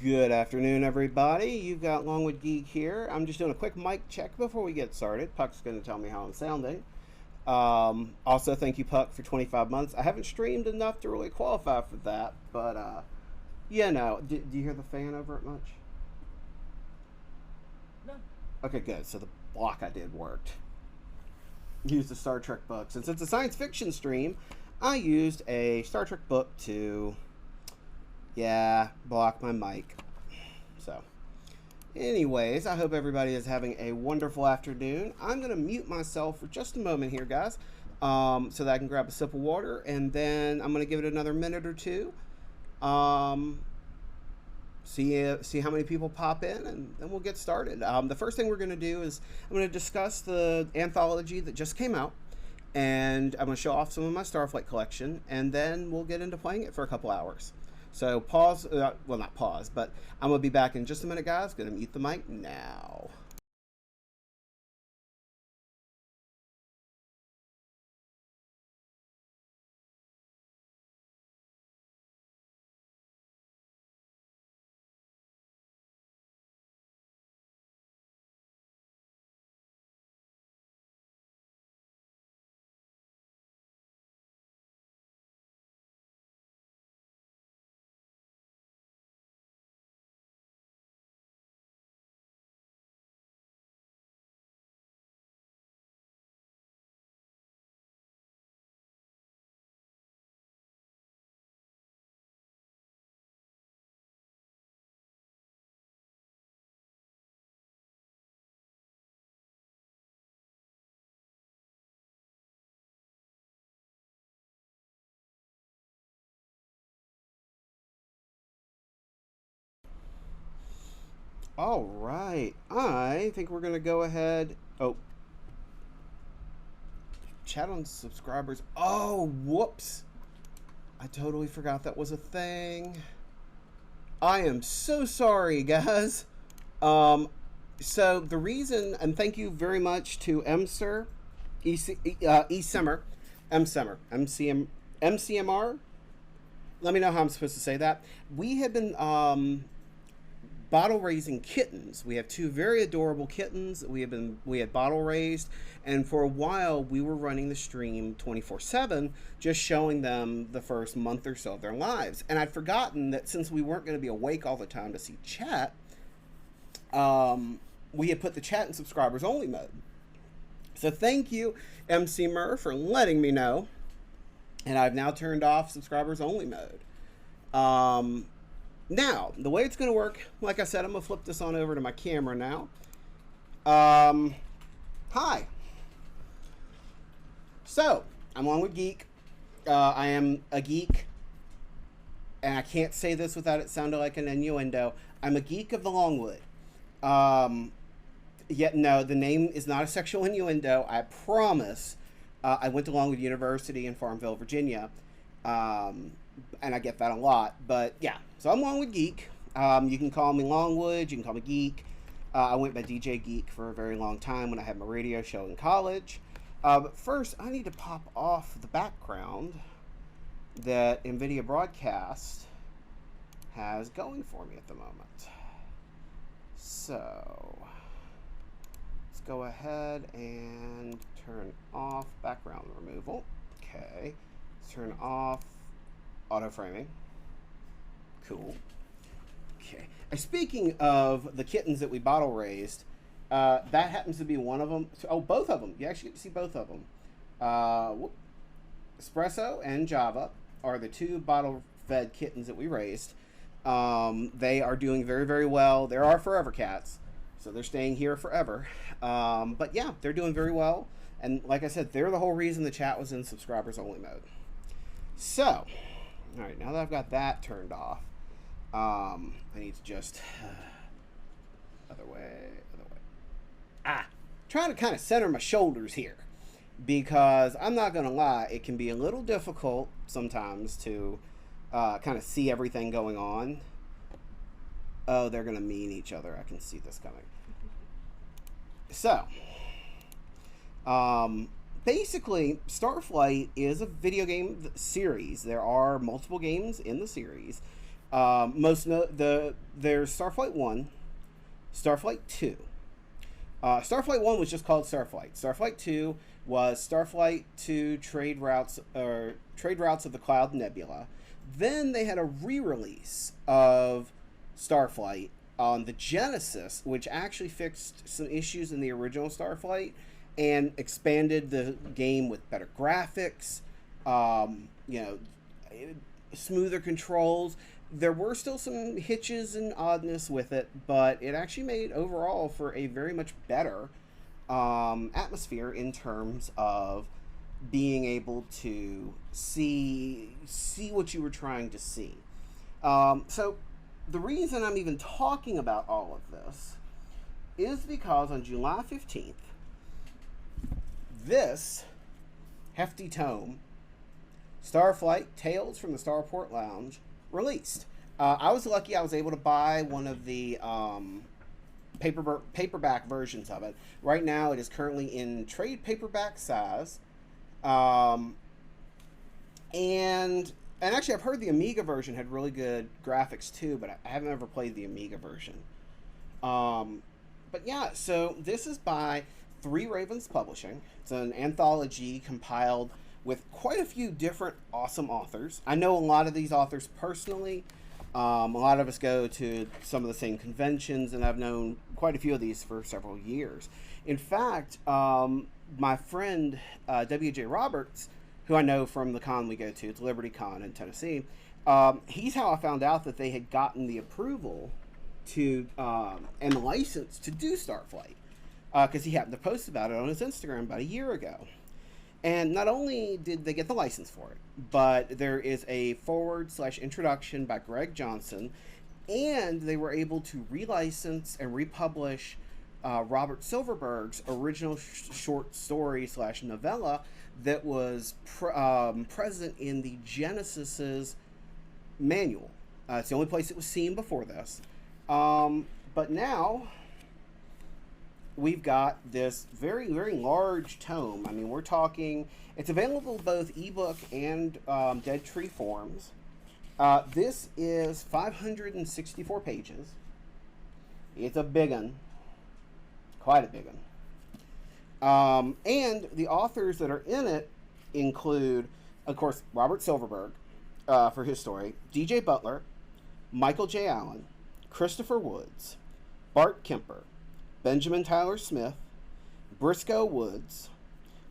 Good afternoon, everybody. You've got LongwoodGeek here. I'm just doing a quick mic check before we get started. Puck's going to tell me how I'm sounding. Also, thank you, Puck, for 25 months. I haven't streamed enough to really qualify for that, but, yeah, no. Do you hear the fan over it much? No. Okay, good. So the block I did worked. Used a Star Trek book. Since it's a science fiction stream, I used a Star Trek book to, yeah, block my mic. So, anyways, I hope everybody is having a wonderful afternoon. I'm going to mute myself for just a moment here, guys, so that I can grab a sip of water, and then I'm going to give it another minute or two. See how many people pop in, and then we'll get started. The first thing we're going to do is I'm going to discuss the anthology that just came out, and I'm going to show off some of my Starflight collection, and then we'll get into playing it for a couple hours. So pause, well, not pause, but I'm going to be back in just a minute, guys. Going to mute the mic now. All right. I think we're going to go ahead. Oh, chat on subscribers. Oh, whoops. I totally forgot that was a thing. I am so sorry, guys. Um, so the reason, and thank you very much to MSir, ECMR, MCMR, MCMR. Let me know how I'm supposed to say that. We have been bottle raising kittens. We have two very adorable kittens. We had bottle raised, and for a while we were running the stream 24/7, just showing them the first month or so of their lives. And I'd forgotten that since we weren't going to be awake all the time to see chat, we had put the chat in subscribers only mode. So thank you, MC Murr, for letting me know. And I've now turned off subscribers only mode. Now, the way it's going to work, like I said, I'm going to flip this on over to my camera now. Hi. So, I'm LongwoodGeek. I am a geek, and I can't say this without it sounding like an innuendo. I'm a geek of the Longwood. Yet, no, the name is not a sexual innuendo. I promise. I went to Longwood University in Farmville, Virginia. And I get that a lot, but yeah. So I'm LongwoodGeek. You can call me Longwood. You can call me Geek. I went by DJ Geek for a very long time when I had my radio show in college. But first, I need to pop off the background that NVIDIA Broadcast has going for me at the moment. So let's go ahead and turn off background removal. Okay. Let's turn off auto framing. Cool. Okay. Speaking of the kittens that we bottle raised, that happens to be one of them. Oh, both of them. You actually get to see both of them. Espresso and Java are the two bottle fed kittens that we raised. They are doing very, very well. There are forever cats, so they're staying here forever. But yeah, they're doing very well. And like I said, they're the whole reason the chat was in subscribers only mode. So, all right, now that I've got that turned off, I need to just other way. Trying to kind of center my shoulders here, because I'm not gonna lie, it can be a little difficult sometimes to kind of see everything going on. Oh, they're gonna mean each other. I can see this coming. So, basically, Starflight is a video game series. There are multiple games in the series. There's Starflight 1, Starflight 2. Starflight 1 was just called Starflight. Starflight 2 was Starflight to Trade Routes of the Cloud Nebula. Then they had a re-release of Starflight on the Genesis, which actually fixed some issues in the original Starflight and expanded the game with better graphics, you know, smoother controls. There were still some hitches and oddness with it, but it actually made overall for a very much better atmosphere in terms of being able to see what you were trying to see. So the reason I'm even talking about all of this is because on July 15th, this hefty tome, Starflight Tales from the Starport Lounge, released. I was lucky I was able to buy one of the paperback versions of it. Right now it is currently in trade paperback size. And actually I've heard the Amiga version had really good graphics too, but I haven't ever played the Amiga version. But yeah, so this is by Three Ravens Publishing. It's an anthology compiled with quite a few different awesome authors. I know a lot of these authors personally. A lot of us go to some of the same conventions, and I've known quite a few of these for several years. In fact, my friend W.J. Roberts, who I know from the con we go to, it's Liberty Con in Tennessee, he's how I found out that they had gotten the approval to and the license to do Starflight, because he happened to post about it on his Instagram about a year ago. And not only did they get the license for it, but there is a forward/introduction by Greg Johnson, and they were able to relicense and republish Robert Silverberg's original short story/novella that was present in the Genesis's manual. It's the only place it was seen before this. But now we've got this very, very large tome. I mean, we're talking, it's available both ebook and Dead Tree forms. This is 564 pages. It's a big one. Quite a big one. And the authors that are in it include, of course, Robert Silverberg for his story, DJ Butler, Michael J. Allen, Christopher Woods, Bart Kemper, Benjamin Tyler Smith, Briscoe Woods,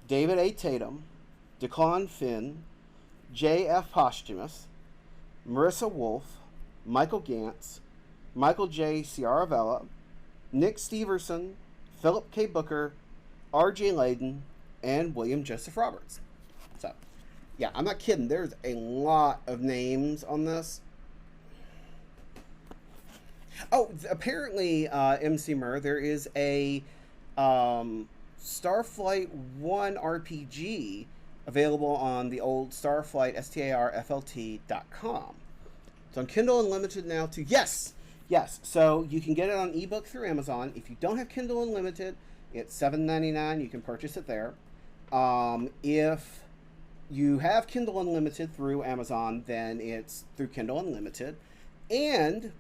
David A. Tatum, Declan Finn, J. F. Posthumous, Marissa Wolf, Michael Gantz, Michael J. Ciaravella, Nick Steverson, Philip K. Booker, R.J. Layden, and William Joseph Roberts. So, yeah, I'm not kidding. There's a lot of names on this. Oh, apparently, MC Murr, there is a Starflight 1 RPG available on the old Starflight, STARFLT.com. It's on Kindle Unlimited now too. Yes! So you can get it on ebook through Amazon. If you don't have Kindle Unlimited, it's $7.99. You can purchase it there. If you have Kindle Unlimited through Amazon, then it's through Kindle Unlimited. And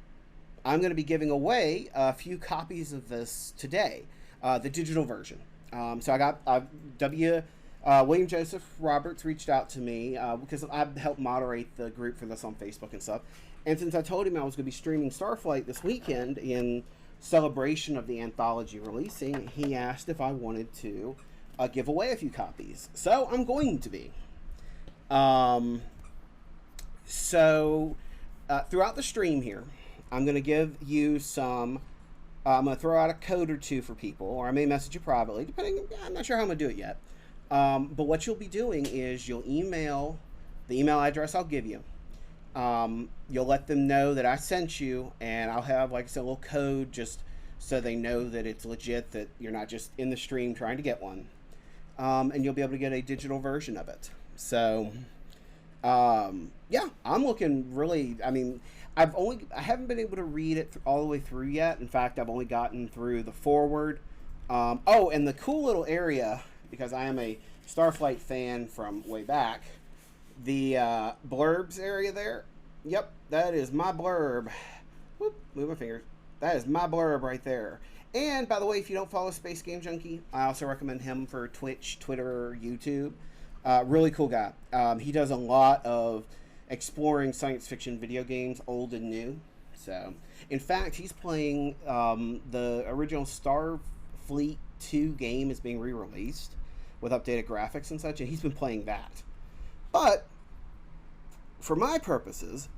I'm going to be giving away a few copies of this today, the digital version. So I got William Joseph Roberts reached out to me because I helped moderate the group for this on Facebook and stuff. And since I told him I was going to be streaming Starflight this weekend in celebration of the anthology releasing, he asked if I wanted to give away a few copies. So I'm going to be. Throughout the stream here, I'm going to give you some, I'm going to throw out a code or two for people, or I may message you privately, depending, I'm not sure how I'm going to do it yet. But what you'll be doing is you'll email the email address I'll give you. You'll let them know that I sent you, and I'll have, like I said, a little code just so they know that it's legit, that you're not just in the stream trying to get one. And you'll be able to get a digital version of it. So, yeah, I'm looking really, I mean, I haven't been able to read it all the way through yet. In fact, I've only gotten through the foreword. Oh, and the cool little area, because I am a Starflight fan from way back, the blurbs area there, Yep, that is my blurb. Whoop, move my fingers. That is my blurb right there. And by the way, if you don't follow Space Game Junkie, I also recommend him for Twitch, Twitter, YouTube. Really cool guy. He does a lot of exploring science fiction video games, old and new. So, in fact, he's playing the original Starfleet 2 game is being re-released with updated graphics and such, and he's been playing that. But for my purposes,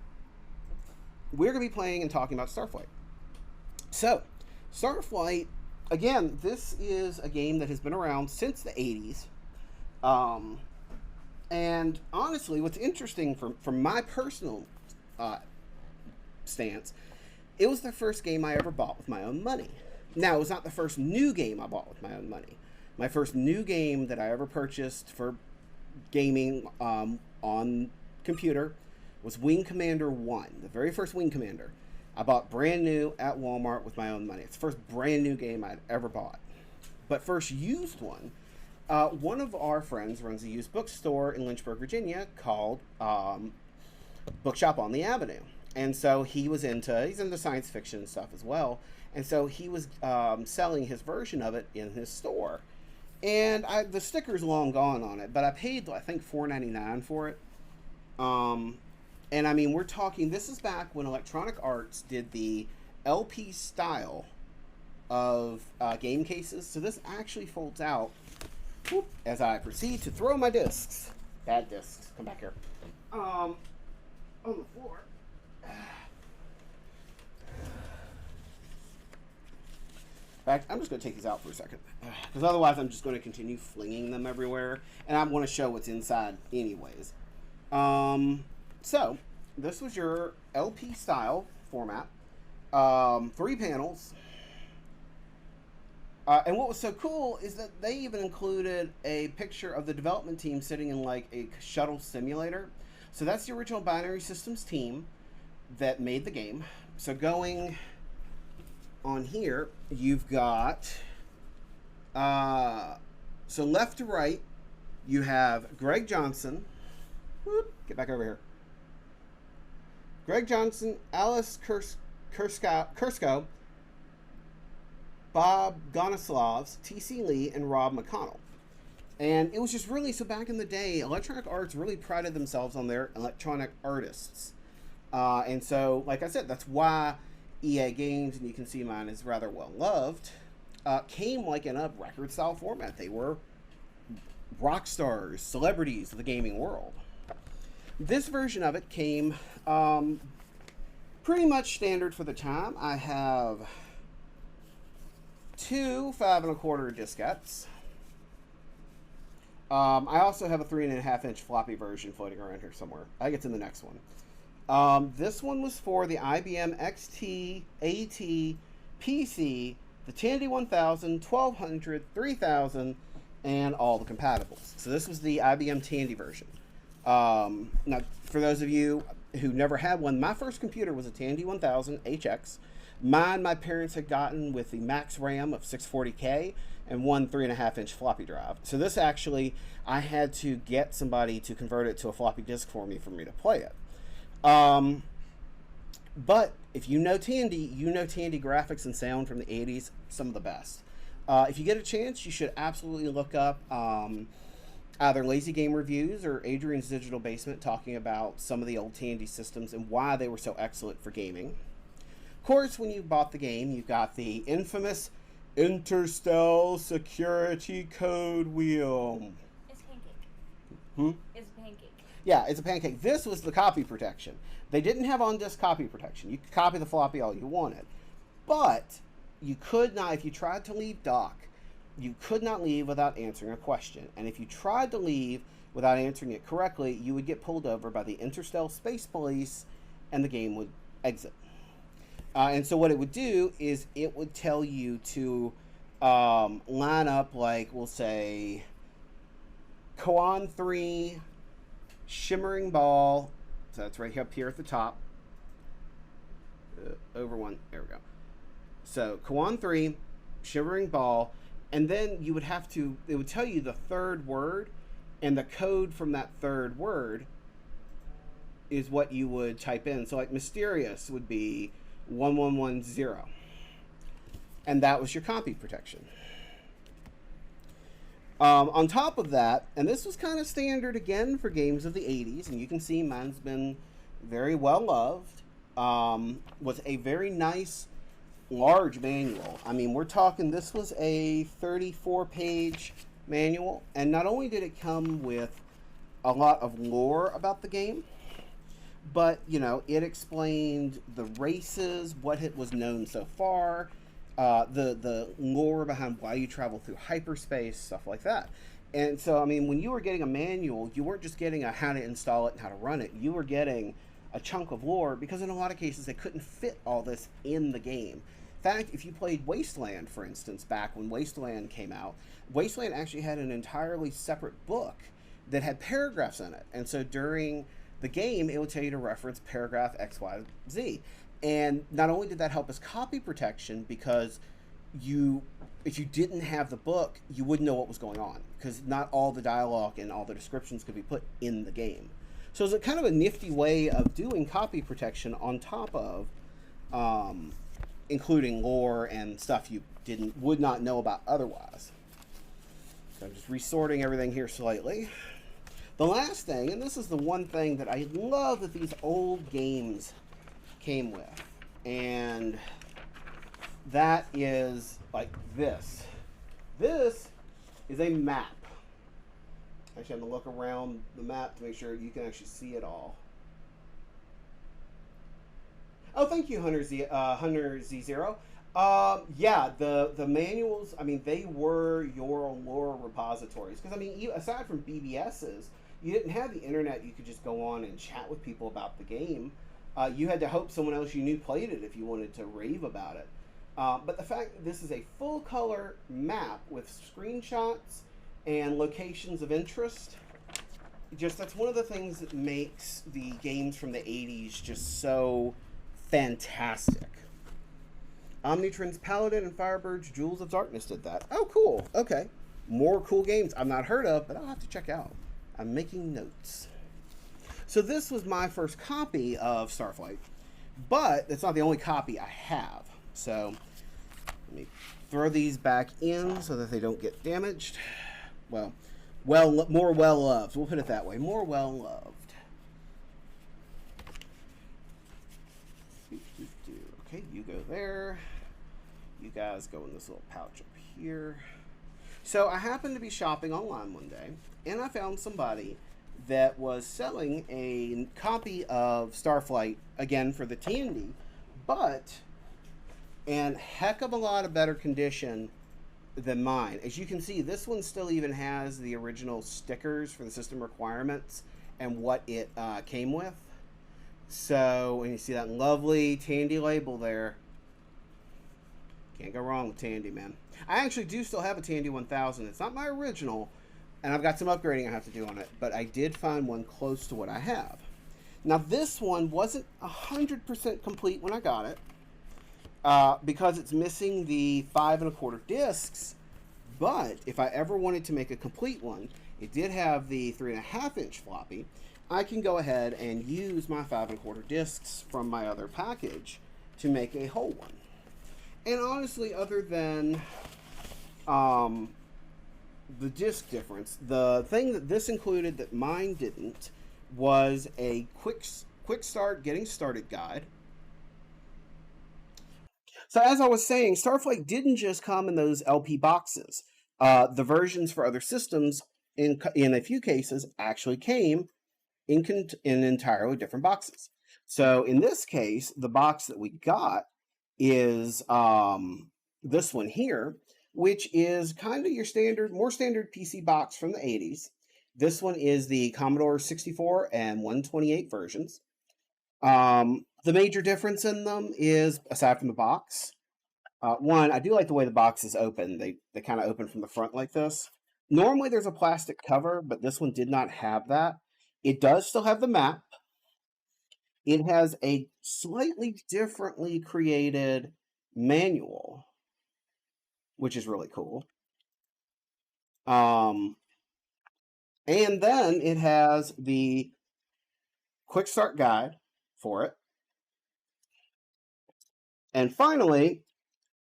we're going to be playing and talking about Starflight. So, Starflight, again, this is a game that has been around since the 80s. And honestly, what's interesting from my personal stance, it was the first game I ever bought with my own money. Now, it was not the first new game I bought with my own money. My first new game that I ever purchased for gaming on computer was Wing Commander 1, the very first Wing Commander. I bought brand new at Walmart with my own money. It's the first brand new game I'd ever bought. But first used one, one of our friends runs a used bookstore in Lynchburg, Virginia called Bookshop on the Avenue. And so he's into science fiction and stuff as well. And so he was selling his version of it in his store. And the sticker's long gone on it, but I paid, I think, $4.99 for it. And I mean, we're talking, this is back when Electronic Arts did the LP style of game cases. So this actually folds out as I proceed to throw my discs. Bad discs. Come back here. On the floor. In fact, I'm just going to take these out for a second. Because otherwise I'm just going to continue flinging them everywhere. And I want to show what's inside anyways. So, this was your LP style format. 3 panels. And what was so cool is that they even included a picture of the development team sitting in like a shuttle simulator. So that's the original Binary Systems team that made the game. So going on here, you've got, so left to right, you have Greg Johnson. Whoop, get back over here. Greg Johnson, Alice Kursko, Bob Gonislavs, T.C. Lee, and Rob McConnell. And it was just really, so back in the day, Electronic Arts really prided themselves on their electronic artists. And so, like I said, that's why EA Games, and you can see mine is rather well loved, came like in a record style format. They were rock stars, celebrities of the gaming world. This version of it came pretty much standard for the time. I have 2 5 1/4 diskettes. I also have a 3.5-inch floppy version floating around here somewhere. I think it's in the next one. This one was for the IBM XT, AT, PC, the Tandy 1000, 1200, 3000, and all the compatibles. So this was the IBM Tandy version. Now, for those of you who never had one, my first computer was a Tandy 1000 HX. Mine, my parents had gotten with the max RAM of 640K and one 3.5-inch floppy drive. So this actually, I had to get somebody to convert it to a floppy disk for me to play it. But if you know Tandy, you know Tandy graphics and sound from the 80s, some of the best. If you get a chance, you should absolutely look up either Lazy Game Reviews or Adrian's Digital Basement talking about some of the old Tandy systems and why they were so excellent for gaming. Of course, when you bought the game, you got the infamous Interstellar Security Code Wheel. It's pancake. Hmm? It's a pancake. Yeah, it's a pancake. This was the copy protection. They didn't have on-disk copy protection. You could copy the floppy all you wanted. But you could not, if you tried to leave dock, you could not leave without answering a question. And if you tried to leave without answering it correctly, you would get pulled over by the Interstellar Space Police and the game would exit. And so what it would do is it would tell you to line up, like, we'll say, Koan 3, Shimmering Ball. So that's right up here at the top. Over one. There we go. So Koan 3, Shimmering Ball. And then you would have to, it would tell you the third word and the code from that third word. is what you would type in. So like mysterious would be 1110, and that was your copy protection. On top of that, and this was kind of standard again for games of the 80s, and you can see mine's been very well loved, was a very nice large manual. I mean, we're talking, this was a 34-page manual, and not only did it come with a lot of lore about the game, but it explained the races, what it was known so far, the lore behind why you travel through hyperspace, stuff like that. And so, I mean, when you were getting a manual, you weren't just getting a how to install it and how to run it. You were getting a chunk of lore, because in a lot of cases they couldn't fit all this in the game. In fact, if you played Wasteland, for instance, back when Wasteland came out, Wasteland actually had an entirely separate book that had paragraphs in it. And so during the game, it would tell you to reference paragraph X, Y, Z. And not only did that help as copy protection, because if you didn't have the book, you wouldn't know what was going on, because not all the dialogue and all the descriptions could be put in the game. So it's a kind of a nifty way of doing copy protection on top of including lore and stuff you would not know about otherwise. So I'm just resorting everything here slightly. The last thing, and this is the one thing that I love that these old games came with, and that is like this. This is a map. Actually, I'm going to look around the map to make sure you can actually see it all. Oh, thank you, Hunter Z0. Yeah, the manuals, I mean, they were your lore repositories. Because, I mean, aside from BBSs, you didn't have the internet. You could just go on and chat with people about the game. You had to hope someone else you knew played it if you wanted to rave about it. But the fact that this is a full-color map with screenshots and locations of interest, that's one of the things that makes the games from the 80s just so fantastic. Omnitron's Paladin and Firebird's Jewels of Darkness did that. Oh, cool. Okay. More cool games I've not heard of, but I'll have to check out. I'm making notes. So this was my first copy of Starflight, but it's not the only copy I have. So let me throw these back in so that they don't get damaged. Well, more well-loved. We'll put it that way. More well-loved. Okay, you go there. You guys go in this little pouch up here. So I happened to be shopping online one day, and I found somebody that was selling a copy of Starflight, again for the Tandy, but in heck of a lot of better condition than mine. As you can see, this one still even has the original stickers for the system requirements and what it came with. So when you see that lovely Tandy label there, can't go wrong with Tandy, man. I actually do still have a Tandy 1000. It's not my original, and I've got some upgrading I have to do on it, but I did find one close to what I have. Now this one wasn't 100% complete when I got it, because it's missing the 5 1/4 discs. But if I ever wanted to make a complete one, it did have the 3.5-inch floppy. I can go ahead and use my 5 1/4 discs from my other package to make a whole one. And honestly, other than the disc difference, the thing that this included that mine didn't was a quick start getting started guide. So as I was saying, Starflight didn't just come in those LP boxes. The versions for other systems, in a few cases, actually came in entirely different boxes. So in this case, the box that we got is this one here, which is kind of your more standard PC box from the 80s. This one is the Commodore 64 and 128 versions. The major difference in them is, aside from the box, one, I do like the way the box is open. They kind of open from the front like this. Normally there's a plastic cover, but this one did not have that. It does still have the map. It has a slightly differently created manual, which is really cool. And then it has the quick start guide for it. And finally,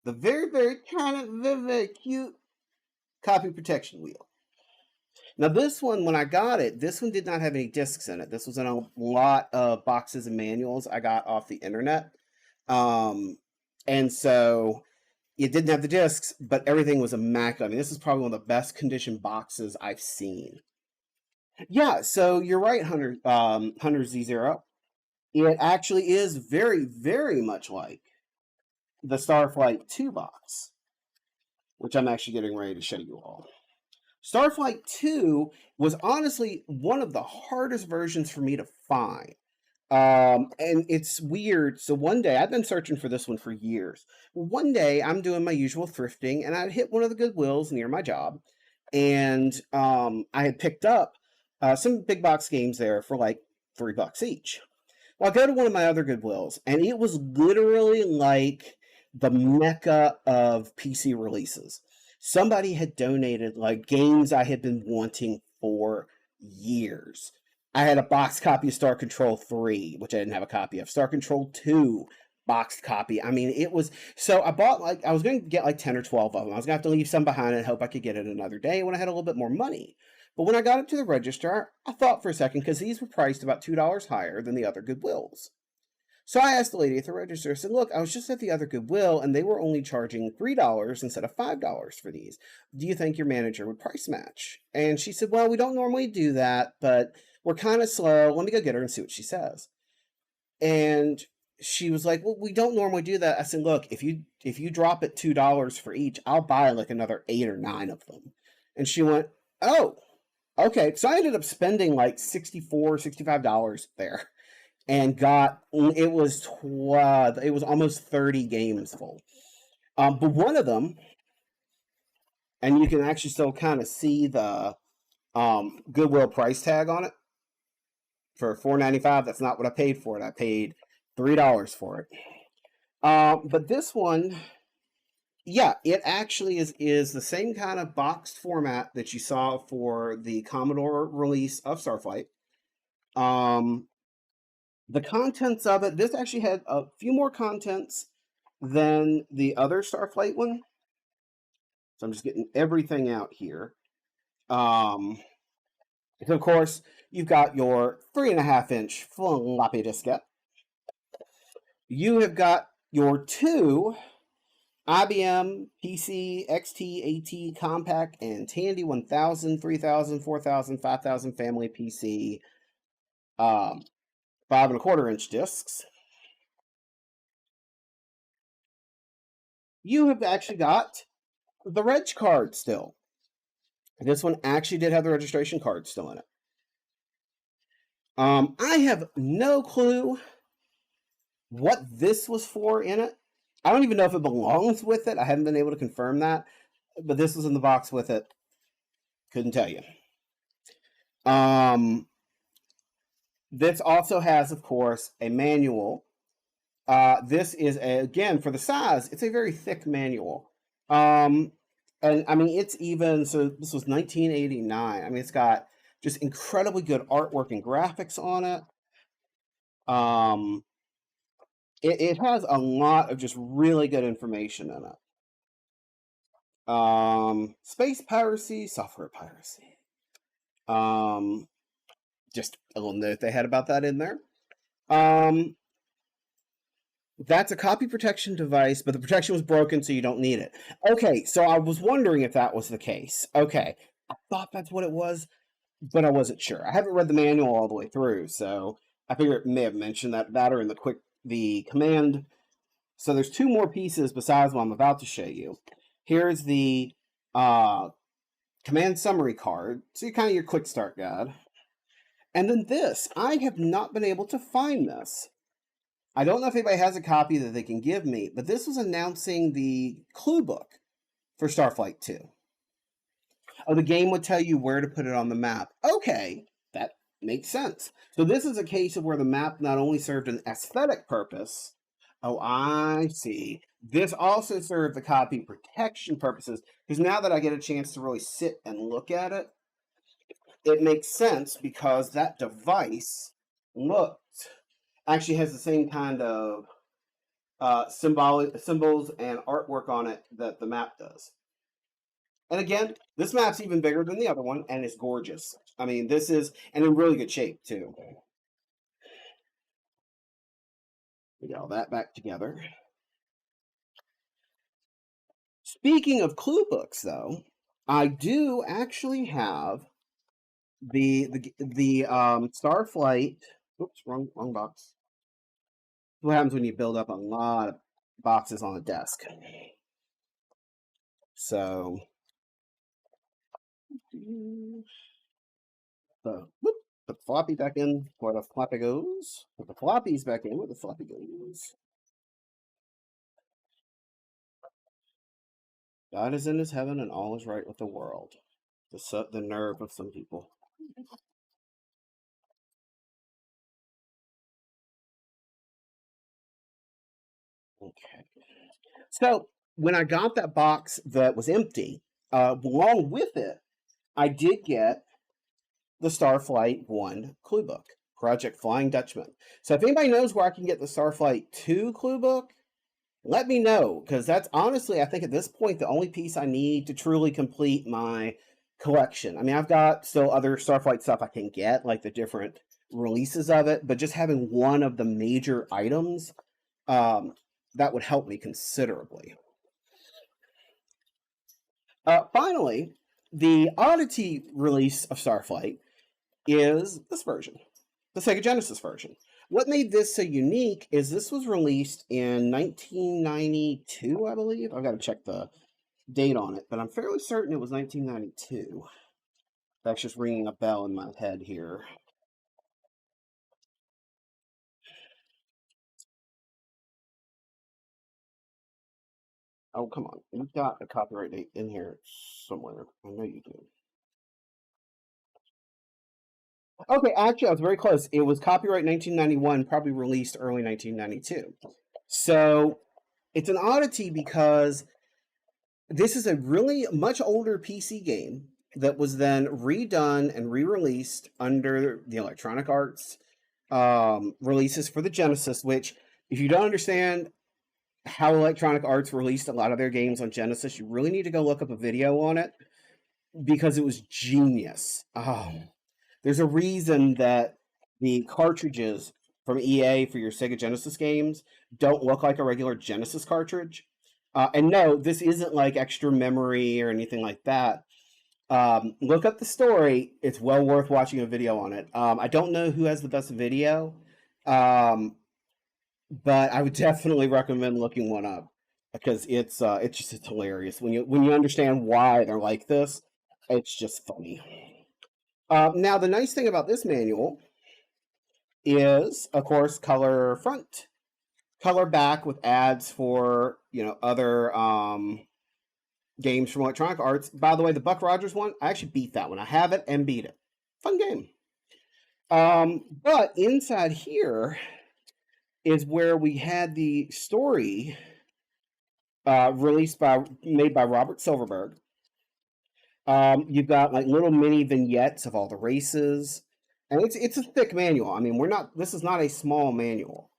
the very, very kind of very cute copy protection wheel. Now this one, when I got it, this one did not have any discs in it. This was in a lot of boxes and manuals I got off the internet. And so it didn't have the discs, but everything was immaculate. I mean, this is probably one of the best conditioned boxes I've seen. Yeah, so you're right, Hunter Z0. It actually is very, very much like the Starflight 2 box, which I'm actually getting ready to show you all. Starflight 2 was honestly one of the hardest versions for me to find. And it's weird. So one day, I've been searching for this one for years. One day, I'm doing my usual thrifting, and I hit one of the Goodwills near my job, and I had picked up some big box games there for like $3 each. Well, I go to one of my other Goodwills, and it was literally like the mecca of PC releases. Somebody had donated like games I had been wanting for years. I had a boxed copy of Star Control 3, which I didn't have a copy of. Star Control 2, boxed copy. I mean, it was... So I bought like... I was going to get like 10 or 12 of them. I was going to have to leave some behind and hope I could get it another day when I had a little bit more money. But when I got it to the register, I thought for a second, because these were priced about $2 higher than the other Goodwills. So I asked the lady at the register, I said, look, I was just at the other Goodwill, and they were only charging $3 instead of $5 for these. Do you think your manager would price match? And she said, well, we don't normally do that, but we're kind of slow. Let me go get her and see what she says. And she was like, well, we don't normally do that. I said, look, if you drop it $2 for each, I'll buy like another 8 or 9 of them. And she went, oh, okay. So I ended up spending like $64, $65 there. And it was almost 30 games full. But one of them, and you can actually still kind of see the Goodwill price tag on it for $4.95. That's not what I paid for it. I paid $3 for it. But this one, yeah, it actually is the same kind of boxed format that you saw for the Commodore release of Starflight. The contents of it, this actually had a few more contents than the other Starflight one. So I'm just getting everything out here. So of course, you've got your 3.5-inch floppy diskette. You have got your 2 IBM PC XT, AT, Compact, and Tandy 1000, 3000, 4000, 5000 family PC 5.25-inch discs. You have actually got the reg card still. This one actually did have the registration card still in it. I have no clue what this was for in it. I don't even know if it belongs with it. I haven't been able to confirm that. But this was in the box with it. Couldn't tell you. This also has, of course, a manual. This is, again, for the size, it's a very thick manual. And I mean, it's even, so this was 1989. I mean, it's got just incredibly good artwork and graphics on it. It has a lot of just really good information in it. Space piracy, software piracy. Just a little note they had about that in there. That's a copy protection device, but the protection was broken, so you don't need it. Okay, so I was wondering if that was the case. Okay, I thought that's what it was, but I wasn't sure. I haven't read the manual all the way through, so I figure it may have mentioned that or in the command. So there's 2 more pieces besides what I'm about to show you. Here's the command summary card, so kind of your quick start guide. And then this, I have not been able to find this. I don't know if anybody has a copy that they can give me, but this was announcing the clue book for Starflight 2. Oh, the game would tell you where to put it on the map. Okay, that makes sense. So this is a case of where the map not only served an aesthetic purpose. Oh, I see. This also served the copy protection purposes, because now that I get a chance to really sit and look at it, it makes sense because that device looked actually has the same kind of symbols and artwork on it that the map does. And again, this map's even bigger than the other one, and it's gorgeous. I mean, this is, and in really good shape, too. We got all that back together. Speaking of clue books, though, I do actually have the Starflight. Oops, wrong box. What happens when you build up a lot of boxes on a desk? So, whoop, put the floppy back in where the floppy goes. Put the floppies back in where the floppy goes. God is in his heaven and all is right with the world. The nerve of some people. Okay. So when I got that box that was empty, along with it, I did get the Starflight 1 clue book, Project Flying Dutchman. So if anybody knows where I can get the Starflight 2 clue book, let me know, because that's honestly, I think at this point, the only piece I need to truly complete my collection. I mean, I've got still other Starflight stuff I can get, like the different releases of it, but just having one of the major items, that would help me considerably. Finally, the Oddity release of Starflight is this version, the Sega Genesis version. What made this so unique is this was released in 1992, I believe. I've got to check the date on it, but I'm fairly certain it was 1992. That's just ringing a bell in my head here. Oh, come on. You've got a copyright date in here somewhere. I know you do. Okay, actually, I was very close. It was copyright 1991, probably released early 1992. So it's an oddity because this is a really much older PC game that was then redone and re-released under the Electronic Arts releases for the Genesis, which, if you don't understand how Electronic Arts released a lot of their games on Genesis, you really need to go look up a video on it because it was genius. There's a reason that the cartridges from EA for your Sega Genesis games don't look like a regular Genesis cartridge. And no, this isn't like extra memory or anything like that. Look up the story. It's well worth watching a video on it. I don't know who has the best video, but I would definitely recommend looking one up because it's hilarious when you understand why they're like this. It's just funny. Now, the nice thing about this manual is, of course, color front, color back with ads for other games from Electronic Arts. By the way, the Buck Rogers one, I actually beat that one. I have it and beat it. Fun game. But inside here is where we had the story made by Robert Silverberg. You've got like little mini vignettes of all the races, and it's a thick manual. I mean, this is not a small manual.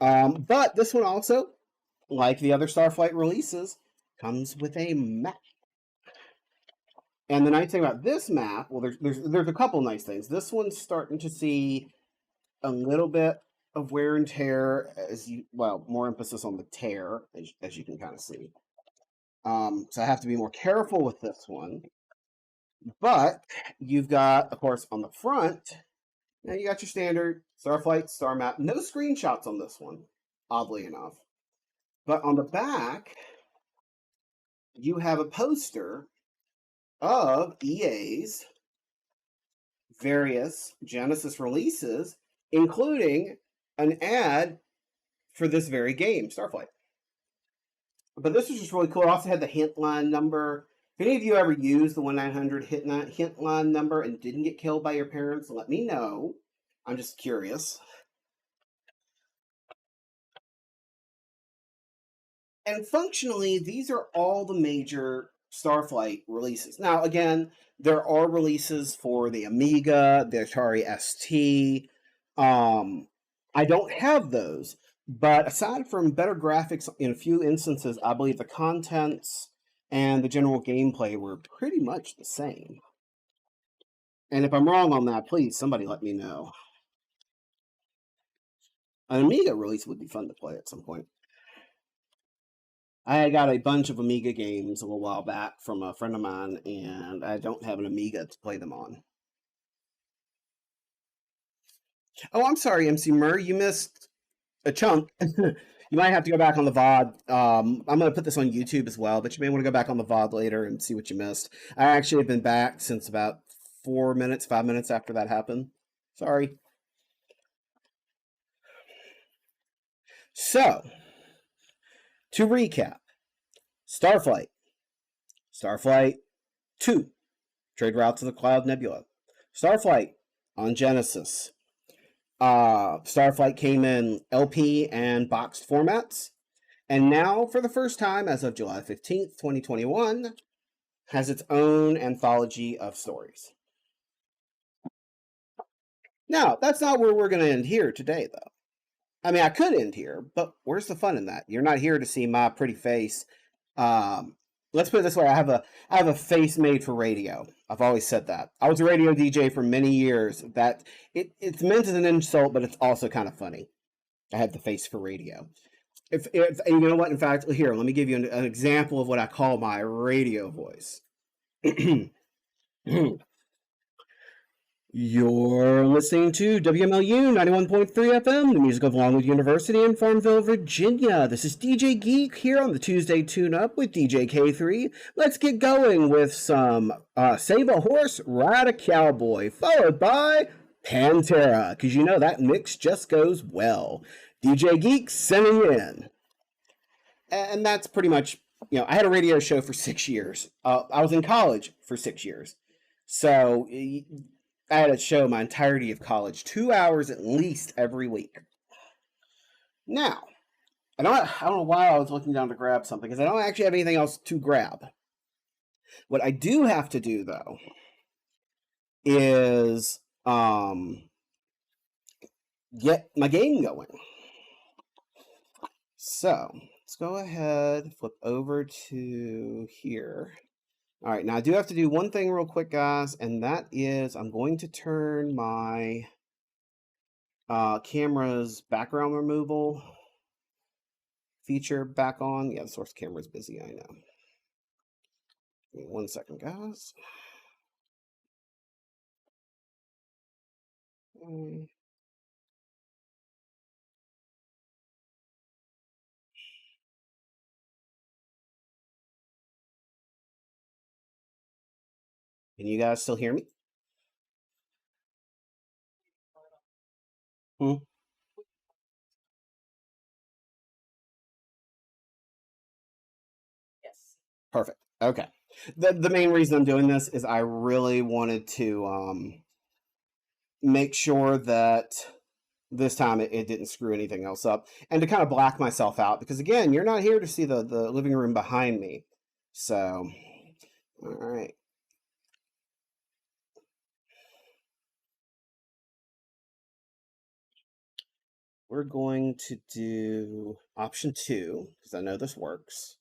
But this one also, like the other Starflight releases, comes with a map. And the nice thing about this map, well, there's a couple nice things. This one's starting to see a little bit of wear and tear, more emphasis on the tear, as you can kind of see. So I have to be more careful with this one. But you've got, of course, on the front, now you got your standard Starflight star map. No screenshots on this one, oddly enough. But on the back, you have a poster of EA's various Genesis releases, including an ad for this very game, Starflight. But this was just really cool. It also had the hint line number. If any of you ever used the 1-900 hint line number and didn't get killed by your parents, let me know. I'm just curious. And functionally, these are all the major Starflight releases. Now, again, there are releases for the Amiga, the Atari ST, I don't have those, but aside from better graphics in a few instances, I believe the contents and the general gameplay were pretty much the same. And if I'm wrong on that, please somebody let me know. An Amiga release would be fun to play at some point. I got a bunch of Amiga games a little while back from a friend of mine, and I don't have an Amiga to play them on. Oh, I'm sorry, MC Murray, you missed a chunk. You might have to go back on the VOD. I'm going to put this on YouTube as well, but you may want to go back on the VOD later and see what you missed. I actually have been back since about 5 minutes after that happened. Sorry. So, to recap, Starflight, Starflight 2, Trade Route to the Cloud Nebula, Starflight on Genesis. Starflight came in LP and boxed formats, and now, for the first time, as of July 15th, 2021, has its own anthology of stories. Now, that's not where we're going to end here today, though. I mean, I could end here, but where's the fun in that? You're not here to see my pretty face. Let's put it this way: I have a face made for radio. I've always said that. I was a radio DJ for many years. That it's meant as an insult, but it's also kind of funny. I have the face for radio. If you know what? In fact, here, let me give you an example of what I call my radio voice. You're listening to WMLU 91.3 FM, the music of Longwood University in Farmville, Virginia. This is DJ Geek here on the Tuesday Tune-Up with DJ K3. Let's get going with some Save a Horse, Ride a Cowboy, followed by Pantera, because you know that mix just goes well. DJ Geek sending you in. And that's pretty much, I had a radio show for 6 years. I was in college for 6 years. So I had a show my entirety of college, 2 hours at least every week. Now, I don't know why I was looking down to grab something, because I don't actually have anything else to grab. What I do have to do, though, is get my game going. So, let's go ahead, flip over to here. All right, now I do have to do one thing real quick, guys, and that is I'm going to turn my camera's background removal feature back on. Yeah, the source camera is busy, I know. Give me 1 second, guys. Okay. Can you guys still hear me? Yes. Perfect. Okay. The main reason I'm doing this is I really wanted to make sure that this time it didn't screw anything else up, and to kind of black myself out, because again, you're not here to see the living room behind me. So, all right. We're going to do option 2, because I know this works.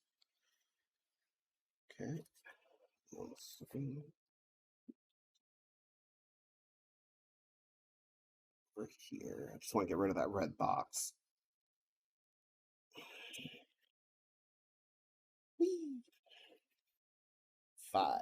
Okay. 1 second. Over here. I just want to get rid of that red box. Whee! 5.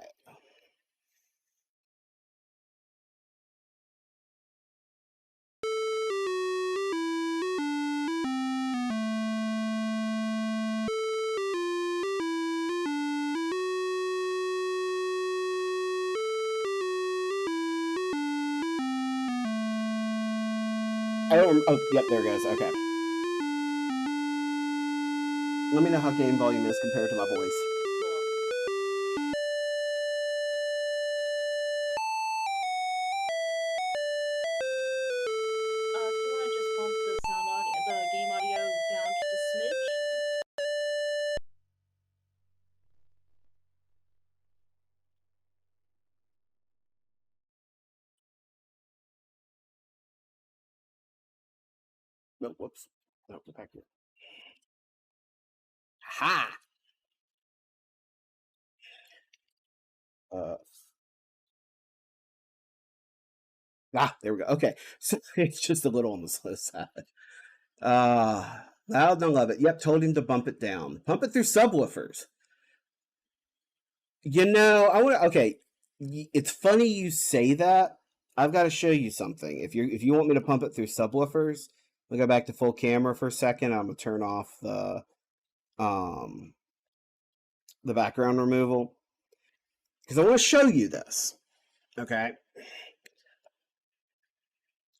Oh, yep, there it goes. Okay. Let me know how game volume is compared to my voice. If you want to just bump the the game audio down just a smidge. No, whoops. No, go back here. Ha! Uh, there we go. Okay, so it's just a little on the slow side. Loud and love it. Yep, told him to bump it down. Pump it through subwoofers. You know, I want to. Okay, it's funny you say that. I've got to show you something. If you want me to pump it through subwoofers, we'll go back to full camera for a second. I'm gonna turn off um the background removal because I want to show you this. Okay,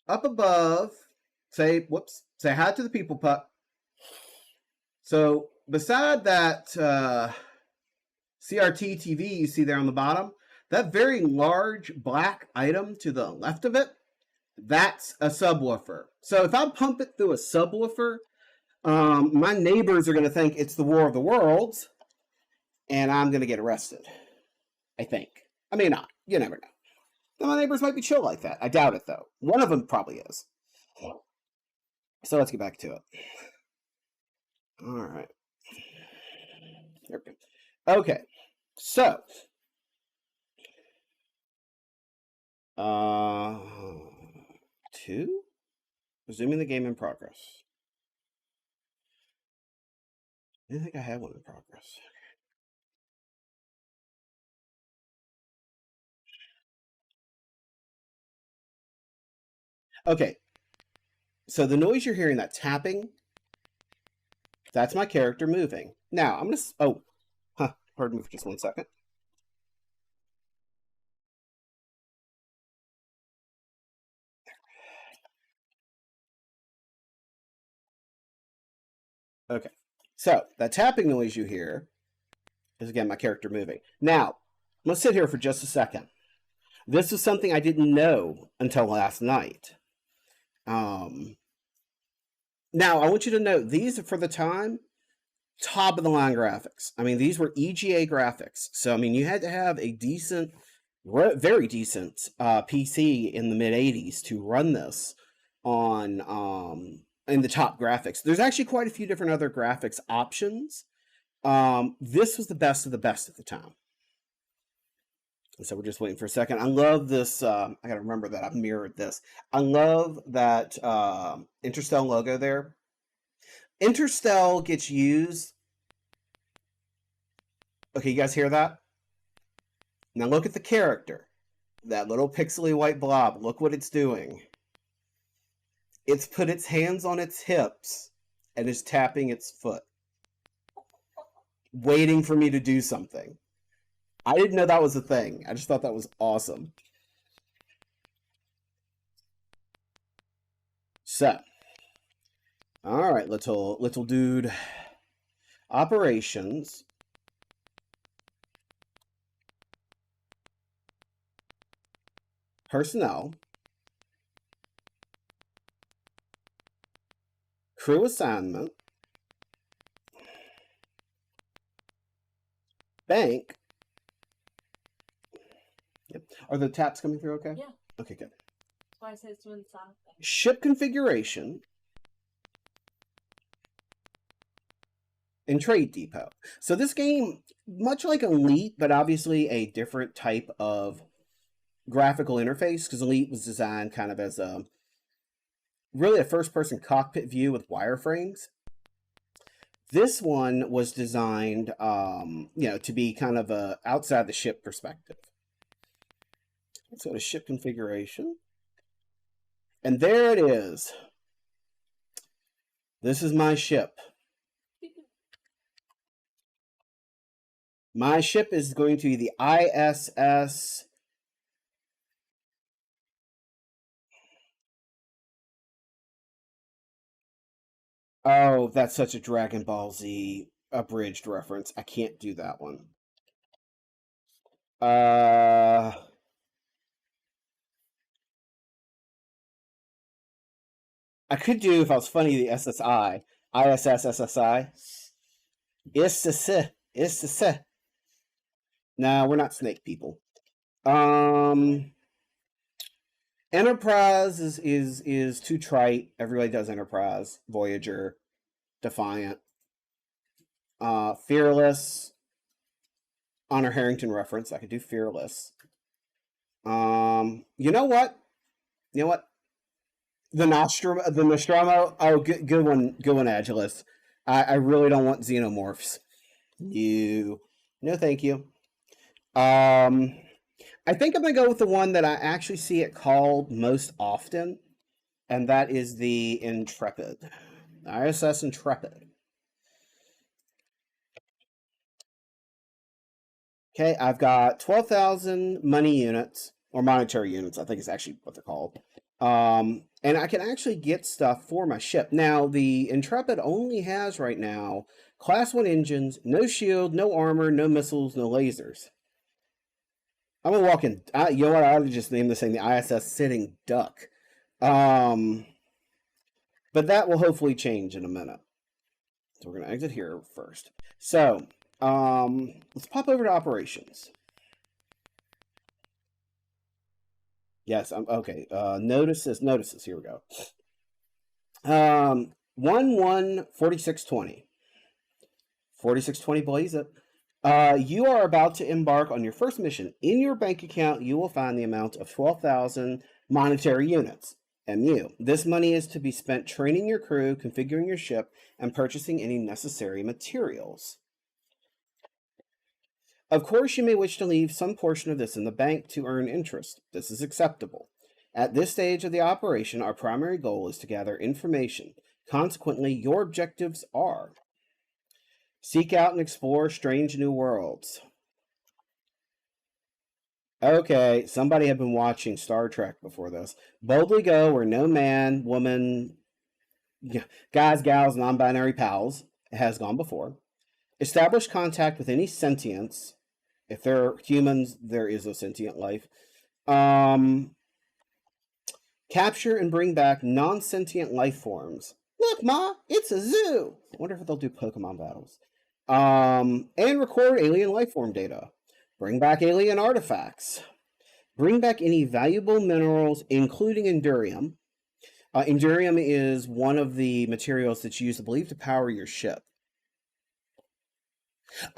up above, say hi to the people pup. So beside that CRT TV you see there on the bottom, that very large black item to the left of it, that's a subwoofer. So if I pump it through a subwoofer, my neighbors are going to think it's the War of the Worlds, and I'm going to get arrested. I think. I may not. You never know. My neighbors might be chill like that. I doubt it, though. One of them probably is. So let's get back to it. All right. There we go. Okay. So. Two? Resuming the game in progress. I didn't think I had one in progress. Okay. So the noise you're hearing, that tapping, that's my character moving. Now, I'm going to... Pardon me for just 1 second. Okay. So, that tapping noise you hear is, again, my character moving. Now, I'm going to sit here for just a second. This is something I didn't know until last night. Now, I want you to know, these are, for the time, top of the line graphics. I mean, these were EGA graphics. So, I mean, you had to have a decent, very decent PC in the mid 80s to run this on in the top graphics. There's actually quite a few different other graphics options. This was the best of the best at the time. And so we're just waiting for a second. I love this. I got to remember that I've mirrored this. I love that Interstellar logo there. Interstellar gets used. Okay, you guys hear that? Now look at the character. That little pixely white blob. Look what it's doing. It's put its hands on its hips and is tapping its foot, waiting for me to do something. I didn't know that was a thing. I just thought that was awesome. So, all right, little dude. Operations. Personnel. Crew assignment. Bank. Yep. Are the taps coming through okay? Yeah. Okay, good. That's why I said it's doing the sound thing. Ship configuration. And trade depot. So this game, much like Elite, but obviously a different type of graphical interface, because Elite was designed kind of as really a first-person cockpit view with wireframes. This one was designed, to be kind of a outside the ship perspective. Let's go to ship configuration. And there it is. This is my ship. My ship is going to be the ISS. Oh, that's such a Dragon Ball Z abridged reference. I can't do that one. I could do, if I was funny, the SSI. ISS SSI. Is. Nah, we're not snake people. Enterprise is too trite. Everybody does Enterprise. Voyager, Defiant, Fearless. Honor Harrington reference. I could do Fearless. You know what? You know what? The Nostromo. Oh, good one, Agilus. I really don't want xenomorphs. No, thank you. I think I'm gonna go with the one that I actually see it called most often, and that is the Intrepid, ISS Intrepid. Okay, I've got 12,000 money units, or monetary units, I think is actually what they're called. And I can actually get stuff for my ship. Now, the Intrepid only has right now Class 1 engines, no shield, no armor, no missiles, no lasers. I'm gonna walk in. You know what? I ought to just name this thing the ISS Sitting Duck. But that will hopefully change in a minute. So we're gonna exit here first. So, let's pop over to operations. Yes, I'm okay. Notices. Here we go. 114620. 4620 blaze it. You are about to embark on your first mission. In your bank account, you will find the amount of 12,000 monetary units, MU. This money is to be spent training your crew, configuring your ship, and purchasing any necessary materials. Of course, you may wish to leave some portion of this in the bank to earn interest. This is acceptable. At this stage of the operation, our primary goal is to gather information. Consequently, your objectives are: seek out and explore strange new worlds. Okay, somebody had been watching Star Trek before this. Boldly go where no man, woman, guys, gals, non-binary pals has gone before. Establish contact with any sentience. If they're humans, there is a sentient life. Capture and bring back non-sentient life forms. Look, Ma, it's a zoo. I wonder if they'll do Pokemon battles. And record alien life form data. Bring back alien artifacts. Bring back any valuable minerals, including Endurium. Endurium is one of the materials that's used, I believe, to power your ship.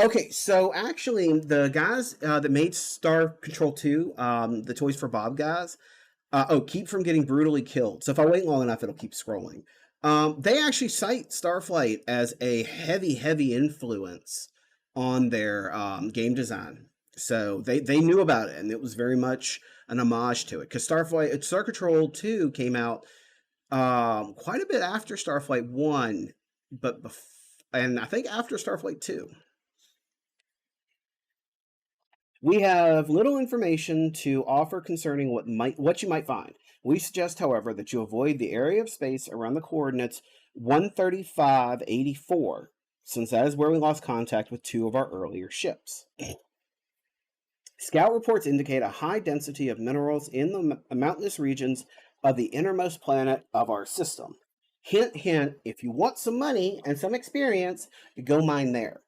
Okay, so actually, the guys that made Star Control 2, the Toys for Bob guys, keep from getting brutally killed. So if I wait long enough, it'll keep scrolling. They actually cite Starflight as a heavy influence on their game design. So they knew about it, and it was very much an homage to it. Because Star Control 2 came out quite a bit after Starflight 1, and I think after Starflight 2. We have little information to offer concerning what you might find. We suggest, however, that you avoid the area of space around the coordinates 13584, since that is where we lost contact with 2 of our earlier ships. Scout reports indicate a high density of minerals in the mountainous regions of the innermost planet of our system. Hint, hint, if you want some money and some experience, you go mine there.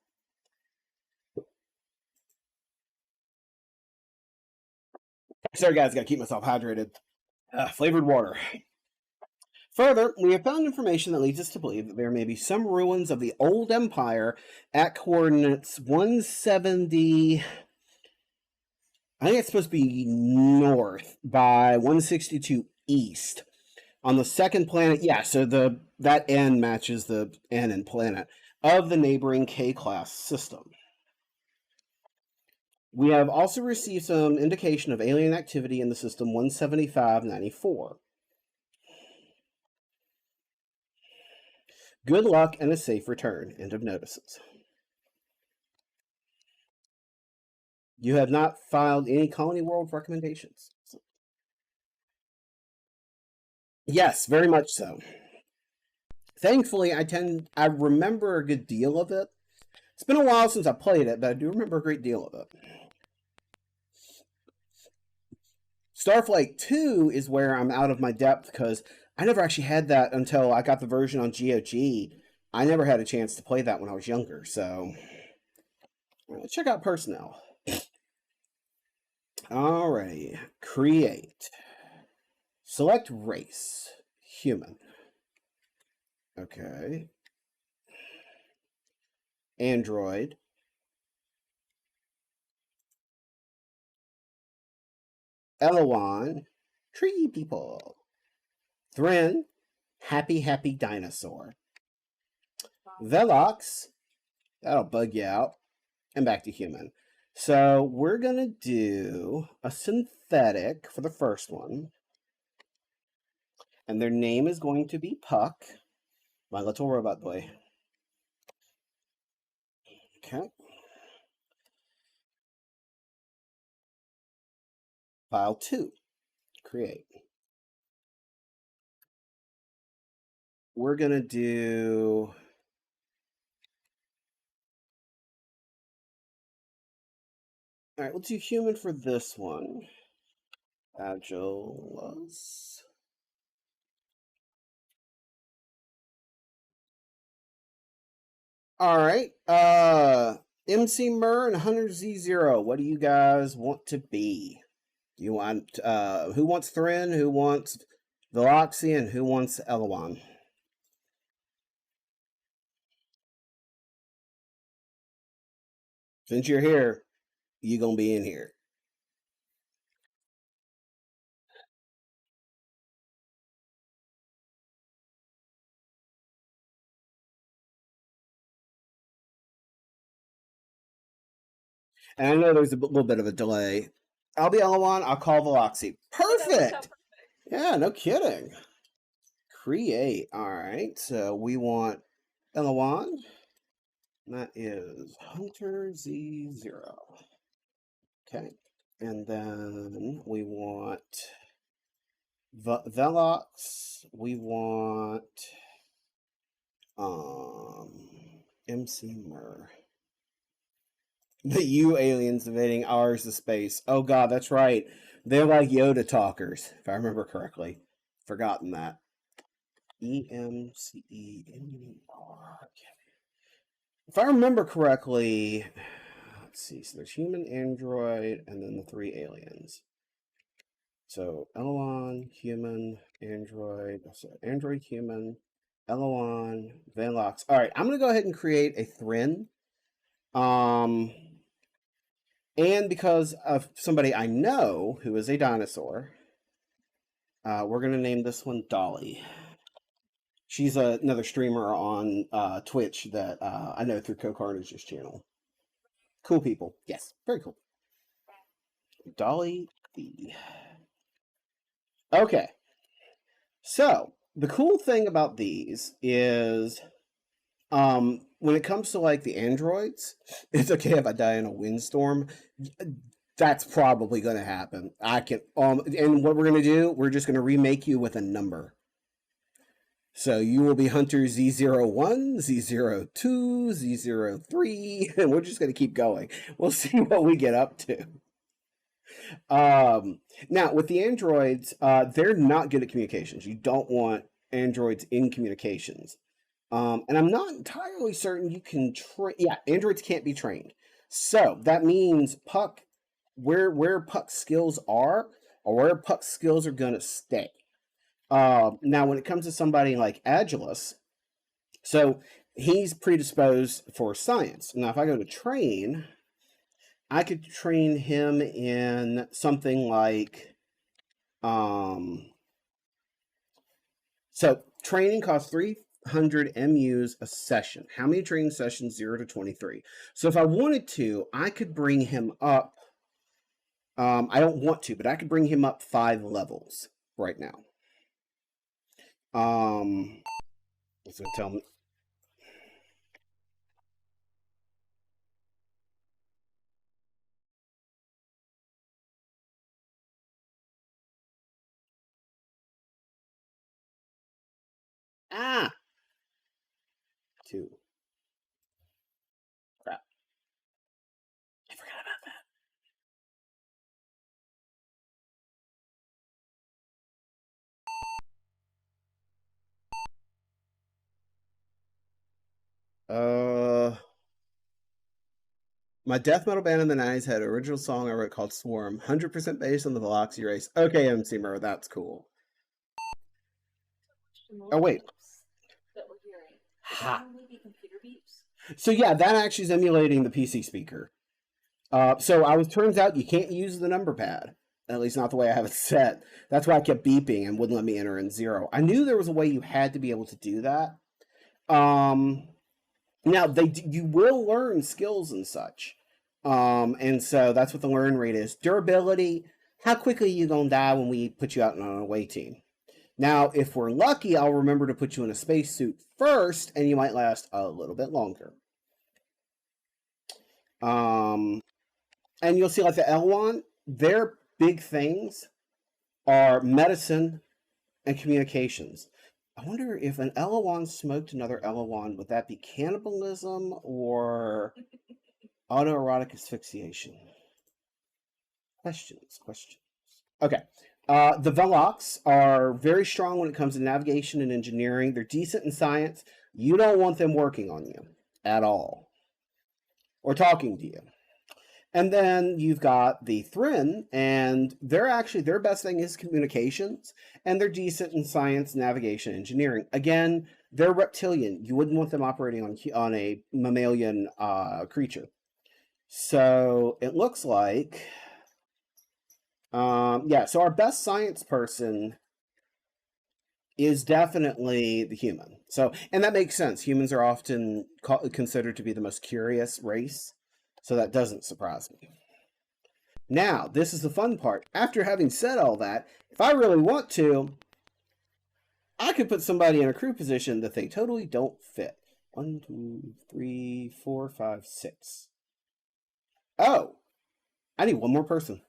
Sorry, guys, gotta keep myself hydrated. Flavored water. Further, we have found information that leads us to believe that there may be some ruins of the old empire at coordinates 170. I think it's supposed to be north by 162 east on the second planet. Yeah, so that N matches the N in planet of the neighboring K-class system. We have also received some indication of alien activity in the system 17594. Good luck and a safe return. End of notices. You have not filed any Colony World recommendations. Yes, very much so. Thankfully, I remember a good deal of it. It's been a while since I played it, but I do remember a great deal of it. Starflight 2 is where I'm out of my depth because I never actually had that until I got the version on GOG. I never had a chance to play that when I was younger, so let's check out personnel. Alrighty, create. Select race. Human. Okay. Android. Elowan. Tree people. Thren. Happy dinosaur. Velox. That'll bug you out. And back to human. So we're going to do a synthetic for the first one. And their name is going to be Puck, my little robot boy. Okay. File 2. Create. We're going to do... All right, let's do human for this one. Agilus. All right. MC Mur and Hunter Z0. What do you guys want to be? You want who wants Thren, who wants Veloxy, and who wants Elowan? Since you're here, you gonna be in here. And I know there's a little bit of a delay. I'll be Elowan. I'll call Veloxy. Perfect. Yeah, no kidding. Create. All right. So we want Elowan. That is Hunter Z0. Okay. And then we want Velox. We want MC Mur. The you aliens invading ours the space. Oh god, that's right. They're like Yoda talkers, if I remember correctly. Forgotten that. EMCEMR. If I remember correctly, let's see. So there's human, android, and then the 3 aliens. So Elowan, human, android. So android, human, Elowan, Velox. All right, I'm gonna go ahead and create a Thren. And because of somebody I know who is a dinosaur, we're going to name this one Dolly. She's another streamer on Twitch that I know through Co-Carnage's channel. Cool people. Yes, very cool. Dolly D. Okay. So, the cool thing about these is when it comes to like the androids, it's okay if I die in a windstorm. That's probably going to happen. I can and what we're going to do, we're just going to remake you with a number. So you will be Hunter Z01, Z02, Z03, and we're just going to keep going. We'll see what we get up to. Now with the androids, they're not good at communications. You don't want androids in communications. And I'm not entirely certain you can train. Yeah, androids can't be trained. So that means Puck, where Puck's skills are, or where Puck's skills are gonna stay. Now, when it comes to somebody like Agilus, so he's predisposed for science. Now, if I go to train, I could train him in something like, so training costs 300 MUs a session. How many training sessions? 0 to 23. So if I wanted to, I could bring him up. I don't want to, but I could bring him up 5 levels right now. It's gonna tell me. Ah, 2. Crap. I forgot about that. My death metal band in the 90s had an original song I wrote called Swarm, 100% based on the Veloxy race. Okay, MC Mur, that's cool. Oh, wait. beeps that we're hearing. Ha. Could only be computer beeps. So yeah, that actually is emulating the PC speaker. So turns out you can't use the number pad. At least not the way I have it set. That's why I kept beeping and wouldn't let me enter in 0. I knew there was a way you had to be able to do that. Now you will learn skills and such. And so that's what the learn rate is. Durability, how quickly you gonna die when we put you out on an away team. Now, if we're lucky, I'll remember to put you in a spacesuit first, and you might last a little bit longer. And you'll see like the L1, their big things are medicine and communications. I wonder if an L1 smoked another L1, would that be cannibalism or autoerotic asphyxiation? Questions. Okay. The Velox are very strong when it comes to navigation and engineering. They're decent in science. You don't want them working on you at all or talking to you. And then you've got the Thrin, and their best thing is communications, and they're decent in science, navigation, engineering. Again, they're reptilian. You wouldn't want them operating on a mammalian creature. So it looks like, so our best science person is definitely the human. So, and that makes sense. Humans are often considered to be the most curious race. So that doesn't surprise me. Now, this is the fun part. After having said all that, if I really want to, I could put somebody in a crew position that they totally don't fit. 1, 2, 3, 4, 5, 6. Oh, I need one more person.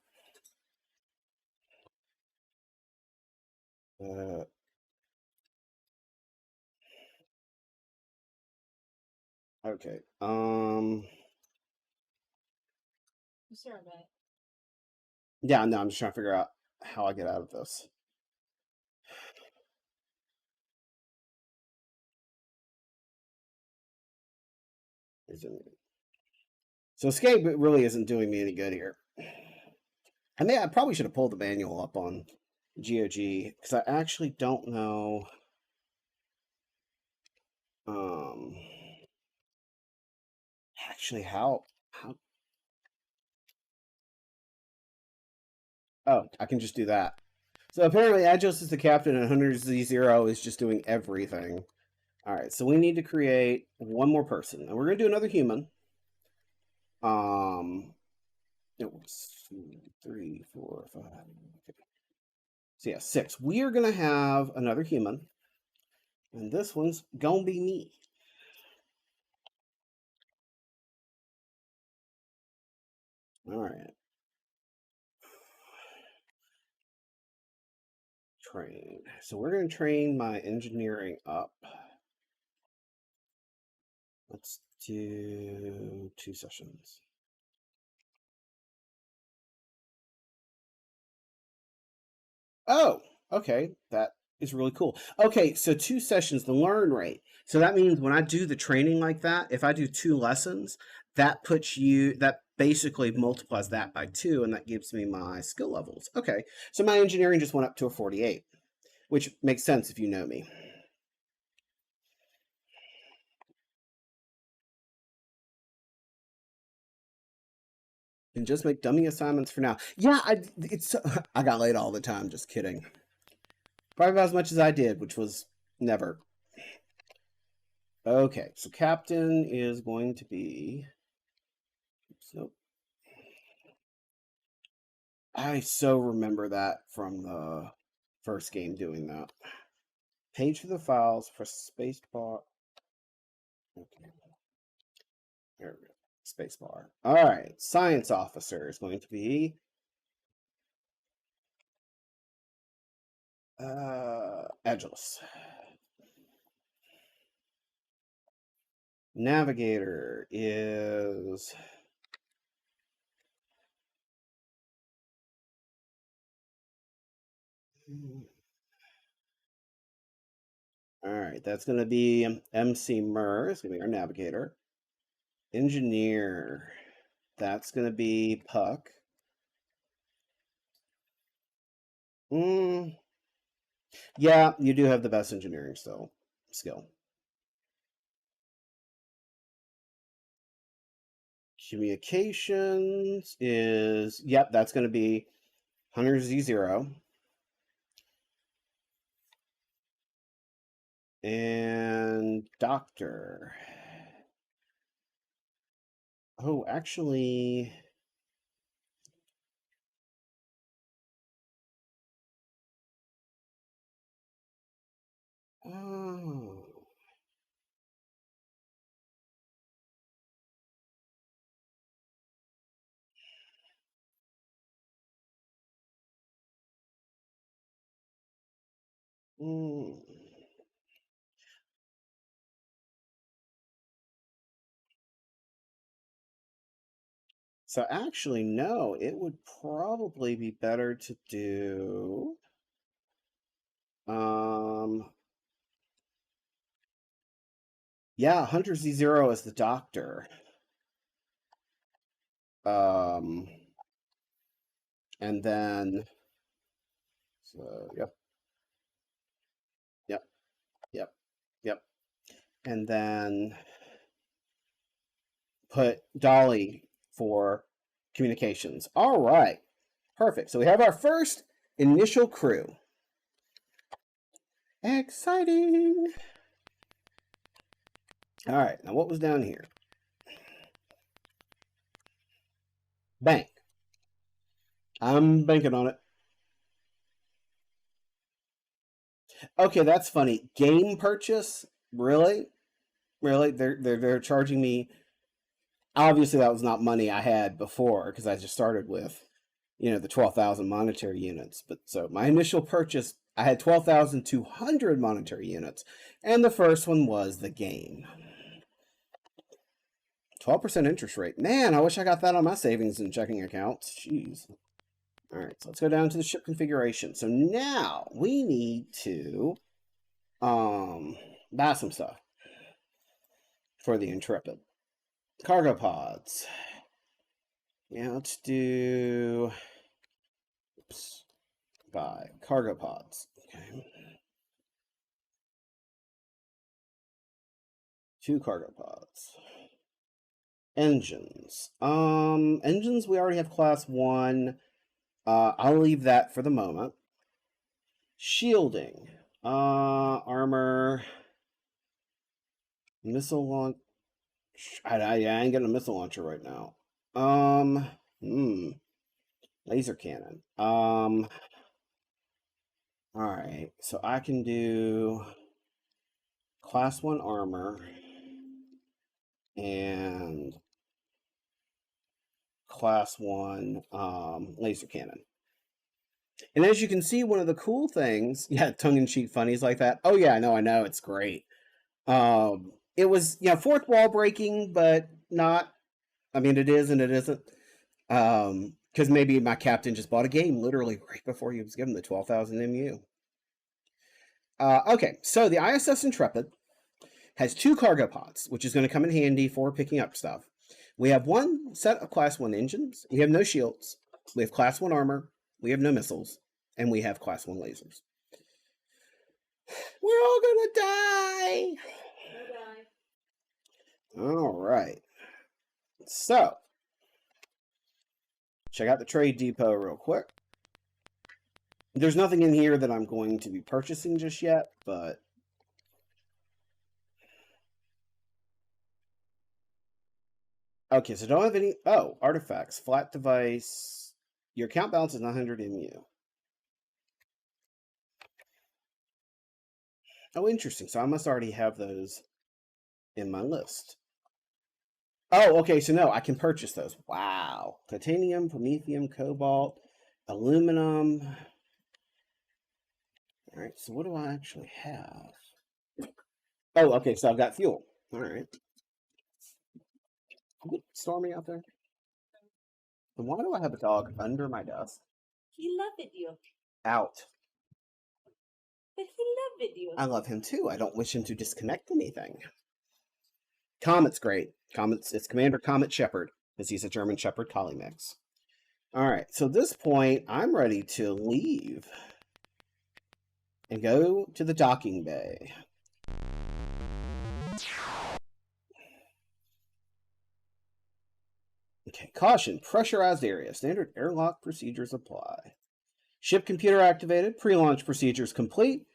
Okay. Yeah, no, I'm just trying to figure out how I get out of this. So escape really isn't doing me any good here. I probably should have pulled the manual up on GOG because I actually don't know. Actually, how? Oh, I can just do that. So apparently, Agios is the captain, and Hunter Z0 is just doing everything. All right, so we need to create one more person, and we're gonna do another human. It was 2, 3, 4, 5. Okay. So yeah, 6. We are gonna have another human, and this one's gonna be me. All right. Train. So we're gonna train my engineering up. Let's do 2 sessions. Oh, okay. That is really cool. Okay, so 2 sessions, the learn rate. So that means when I do the training like that, if I do 2 lessons, that basically multiplies that by 2, and that gives me my skill levels. Okay, so my engineering just went up to a 48, which makes sense if you know me. And just make dummy assignments for now. Yeah, I got laid all the time. Just kidding. Probably about as much as I did, which was never. Okay, so captain is going to be. Nope. I so remember that from the first game doing that. Page for the files, press space bar. Okay. There we go. Space bar. All right. Science officer is going to be Agilis. Navigator is all right. That's going to be MC Murr. It's going to be our navigator. Engineer. That's going to be Puck. Yeah, you do have the best engineering skill. Communications is, yep, that's going to be Hunter Z0. And Doctor. Oh, actually... Oh. Mm. So actually, no, it would probably be better to do... Yeah, Hunter Z0 is the Doctor. Um, and then... So, yep, yep, yep, yep. And then put Dolly for communications. All right, perfect. So we have our first initial crew. Exciting. All right, now what was down here? Bank. I'm banking on it. Okay, that's funny. Game purchase? Really? Really? They're charging me. Obviously, that was not money I had before because I just started with, the 12,000 monetary units. But so my initial purchase, I had 12,200 monetary units, and the first one was the game. 12% interest rate. Man, I wish I got that on my savings and checking accounts. Jeez. All right, so let's go down to the ship configuration. So now we need to buy some stuff for the Intrepid. Cargo pods. Yeah, let's do... Oops. Buy cargo pods. Okay. 2 cargo pods. Engines. Engines, we already have class 1. I'll leave that for the moment. Shielding. Armor. Missile launch. I ain't getting a missile launcher right now. Laser cannon. Alright, so I can do class 1 armor and class 1 laser cannon. And as you can see, one of the cool things, yeah, tongue-in-cheek funnies like that. Oh yeah, I know, it's great. It was, fourth wall breaking, but not. I mean, it is and it isn't. Because maybe my captain just bought a game literally right before he was given the 12,000 MU. Okay, so the ISS Intrepid has 2 cargo pods, which is going to come in handy for picking up stuff. We have 1 set of class 1 engines. We have no shields. We have class 1 armor. We have no missiles. And we have class 1 lasers. We're all going to die! All right. So, check out the trade depot real quick. There's nothing in here that I'm going to be purchasing just yet, but... Okay, so don't have any... Oh, artifacts. Flat device. Your account balance is 900 MU. Oh, interesting. So I must already have those in my list. Oh, okay, so no, I can purchase those. Wow. Titanium, promethium, cobalt, aluminum. All right, so what do I actually have? Oh, okay, so I've got fuel. All right. Stormy out there? And why do I have a dog under my desk? He loved you. Out. But he loved you. I love him too. I don't wish him to disconnect anything. Comet's great. It's Commander Comet Shepherd, because he's a German Shepherd Collie mix. All right, so at this point, I'm ready to leave. and go to the docking bay. Okay, caution, pressurized area. Standard airlock procedures apply. Ship computer activated. Pre-launch procedures complete.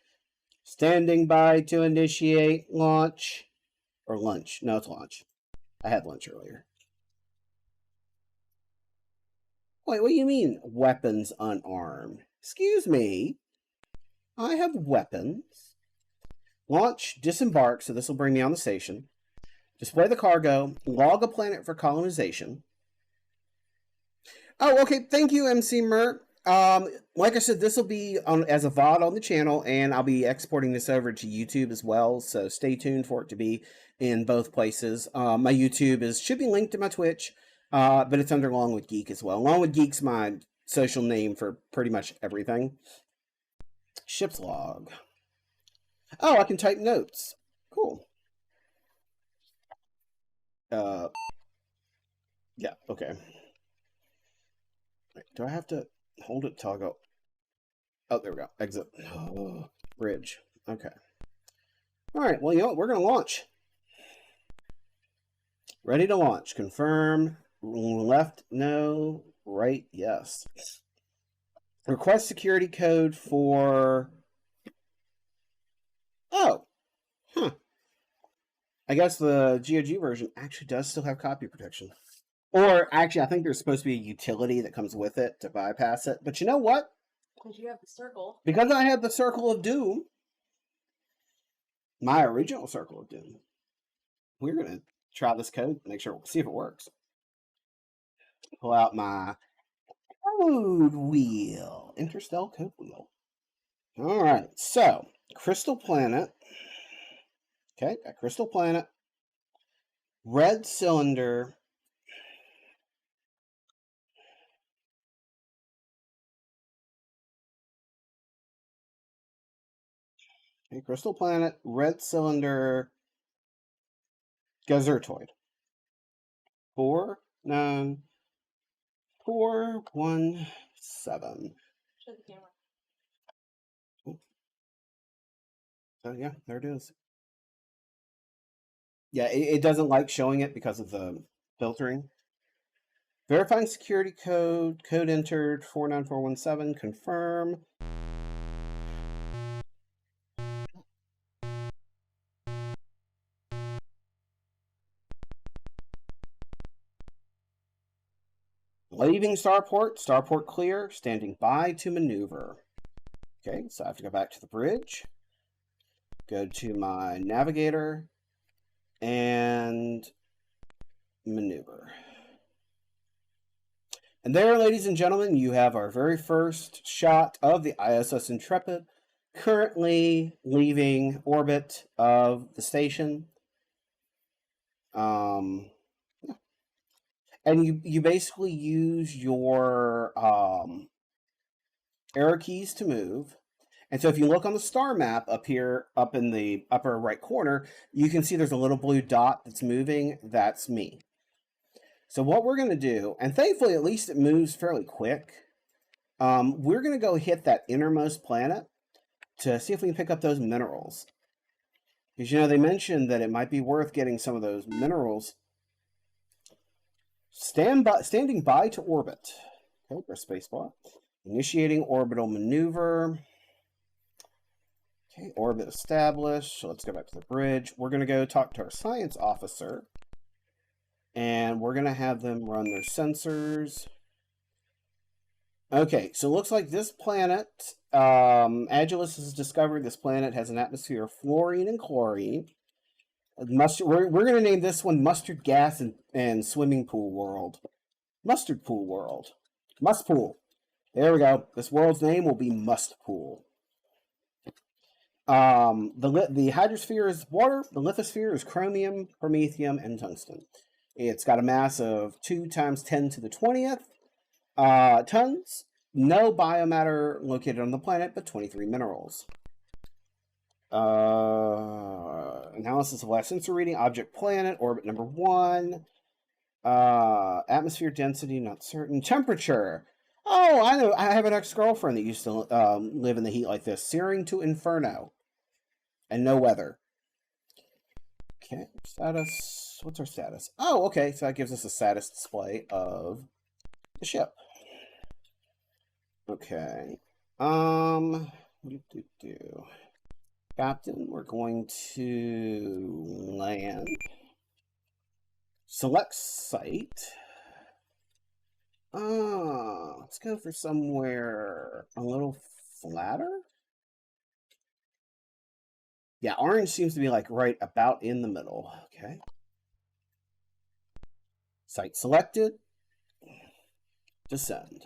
Standing by to initiate launch. Or lunch. No, it's launch. I had lunch earlier. Wait, what do you mean, weapons unarmed? Excuse me. I have weapons. Launch, disembark, so this will bring me on the station. Display the cargo. Log a planet for colonization. Oh, okay. Thank you, MC Mert. Like I said, this will be on as a VOD on the channel, and I'll be exporting this over to YouTube as well. So stay tuned for it to be in both places. My YouTube should be linked to my Twitch, but it's under LongwoodGeek as well. LongwoodGeek's my social name for pretty much everything. Ship's log. Oh, I can type notes. Cool. Yeah. Okay. Do I have to hold it till I go? Oh, there we go. Exit. Oh, bridge. Okay. All right. Well, you know what? We're going to launch. Ready to launch. Confirm. Left, no. Right, yes. Request security code for... Oh. Huh. I guess the GOG version actually does still have copy protection. Or, actually, I think there's supposed to be a utility that comes with it to bypass it. But you know what? Because you have the circle. Because I have the Circle of Doom, my original Circle of Doom, we're going to try this code, make sure, see if it works. Pull out my code wheel, Interstellar code wheel. All right, so Crystal Planet. Okay, got Crystal Planet. Red cylinder. Okay, Crystal Planet, red cylinder, Gazertoid. 49417. Show the camera. So yeah, there it is. Yeah, it doesn't like showing it because of the filtering. Verifying security code. Code entered 49417. Confirm. Leaving starport. Starport clear. Standing by to maneuver. Okay, so I have to go back to the bridge. Go to my navigator. And maneuver. And there, ladies and gentlemen, you have our very first shot of the ISS Intrepid currently leaving orbit of the station. And you basically use your arrow keys to move. And so if you look on the star map up here, up in the upper right corner, you can see there's a little blue dot that's moving. That's me. So what we're going to do, and thankfully at least it moves fairly quick, we're going to go hit that innermost planet to see if we can pick up those minerals. Because, you know, they mentioned that it might be worth getting some of those minerals. Standing by to orbit. Okay, press spacebar. Initiating orbital maneuver. Okay, orbit established. So let's go back to the bridge. We're going to go talk to our science officer. And we're going to have them run their sensors. Okay, so it looks like this planet, Agilus has discovered this planet has an atmosphere of fluorine and chlorine. We're going to name this one Mustard Gas and Swimming Pool World. Mustard Pool World. Must Pool. There we go. This world's name will be Must Pool. The hydrosphere is water. The lithosphere is chromium, promethium, and tungsten. It's got a mass of 2 times 10 to the 20th tons. No biomatter located on the planet, but 23 minerals. Analysis of last sensor reading. Object planet. Orbit number 1. Atmosphere density, not certain. Temperature. Oh, I know. I have an ex-girlfriend that used to live in the heat like this. Searing to Inferno. And no weather. Okay, status. What's our status? Oh, okay. So that gives us a status display of the ship. Okay. Captain, we're going to land. Select site. Let's go for somewhere a little flatter. Yeah, orange seems to be like right about in the middle. Okay. Site selected. Descend.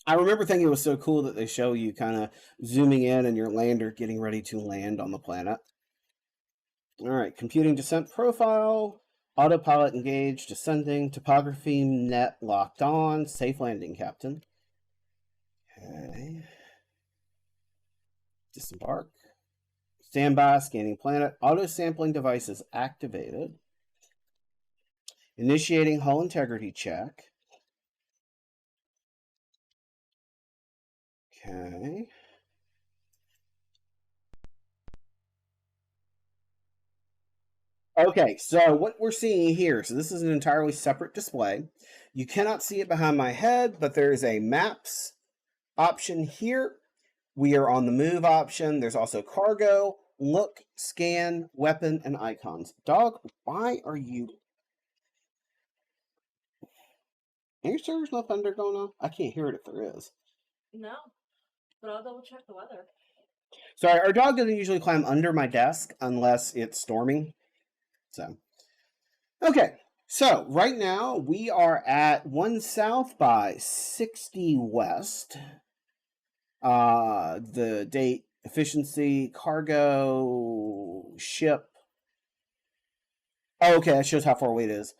I remember thinking it was so cool that they show you kind of zooming in and your lander getting ready to land on the planet. All right, computing descent profile. Autopilot engaged, descending. Topography net locked on. Safe landing, Captain. Okay. Disembark. Standby, scanning planet. Auto sampling devices activated. Initiating hull integrity check. Okay. Okay, so what we're seeing here, so this is an entirely separate display. You cannot see it behind my head, but there's a maps option here. We are on the move option. There's also cargo, look, scan, weapon, and icons. Dog, why are you... Are you sure there's no thunder going on? I can't hear it if there is. No, but I'll double check the weather. Sorry, our dog doesn't usually climb under my desk unless it's storming. So, okay. So, right now, we are at 1 south by 60 west. The date, efficiency, cargo, ship. Oh, okay, that shows how far away it is.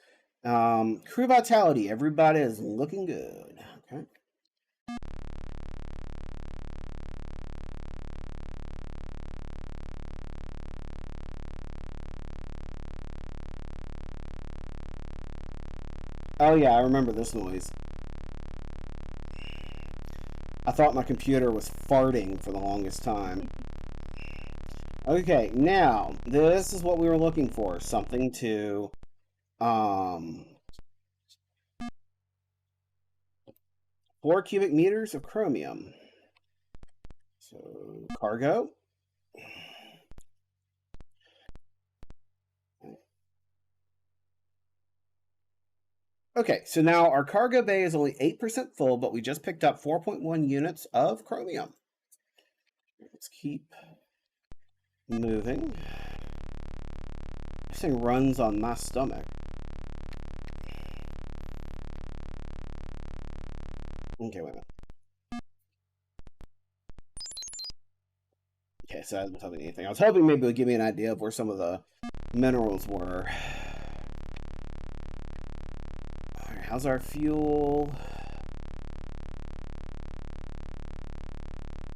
Crew vitality, everybody is looking good. Okay. Oh yeah, I remember this noise. I thought my computer was farting for the longest time. Okay, now, this is what we were looking for. Something to, 4 cubic meters of chromium. So, cargo. Okay, so now our cargo bay is only 8% full, but we just picked up 4.1 units of chromium. Let's keep moving. This thing runs on my stomach. Okay, wait a minute. Okay, so I wasn't telling me anything. I was hoping maybe it would give me an idea of where some of the minerals were. Alright, how's our fuel?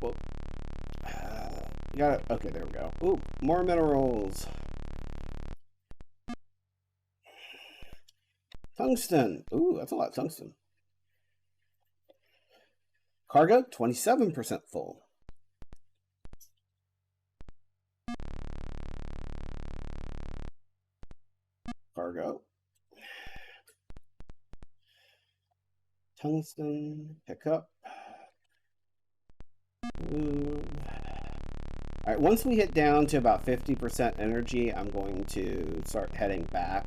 Whoop. Got it. Okay, there we go. Ooh, more minerals. Tungsten. Ooh, that's a lot of tungsten. Cargo, 27% full. Cargo. Tungsten, pick up. Move. Alright, once we hit down to about 50% energy, I'm going to start heading back.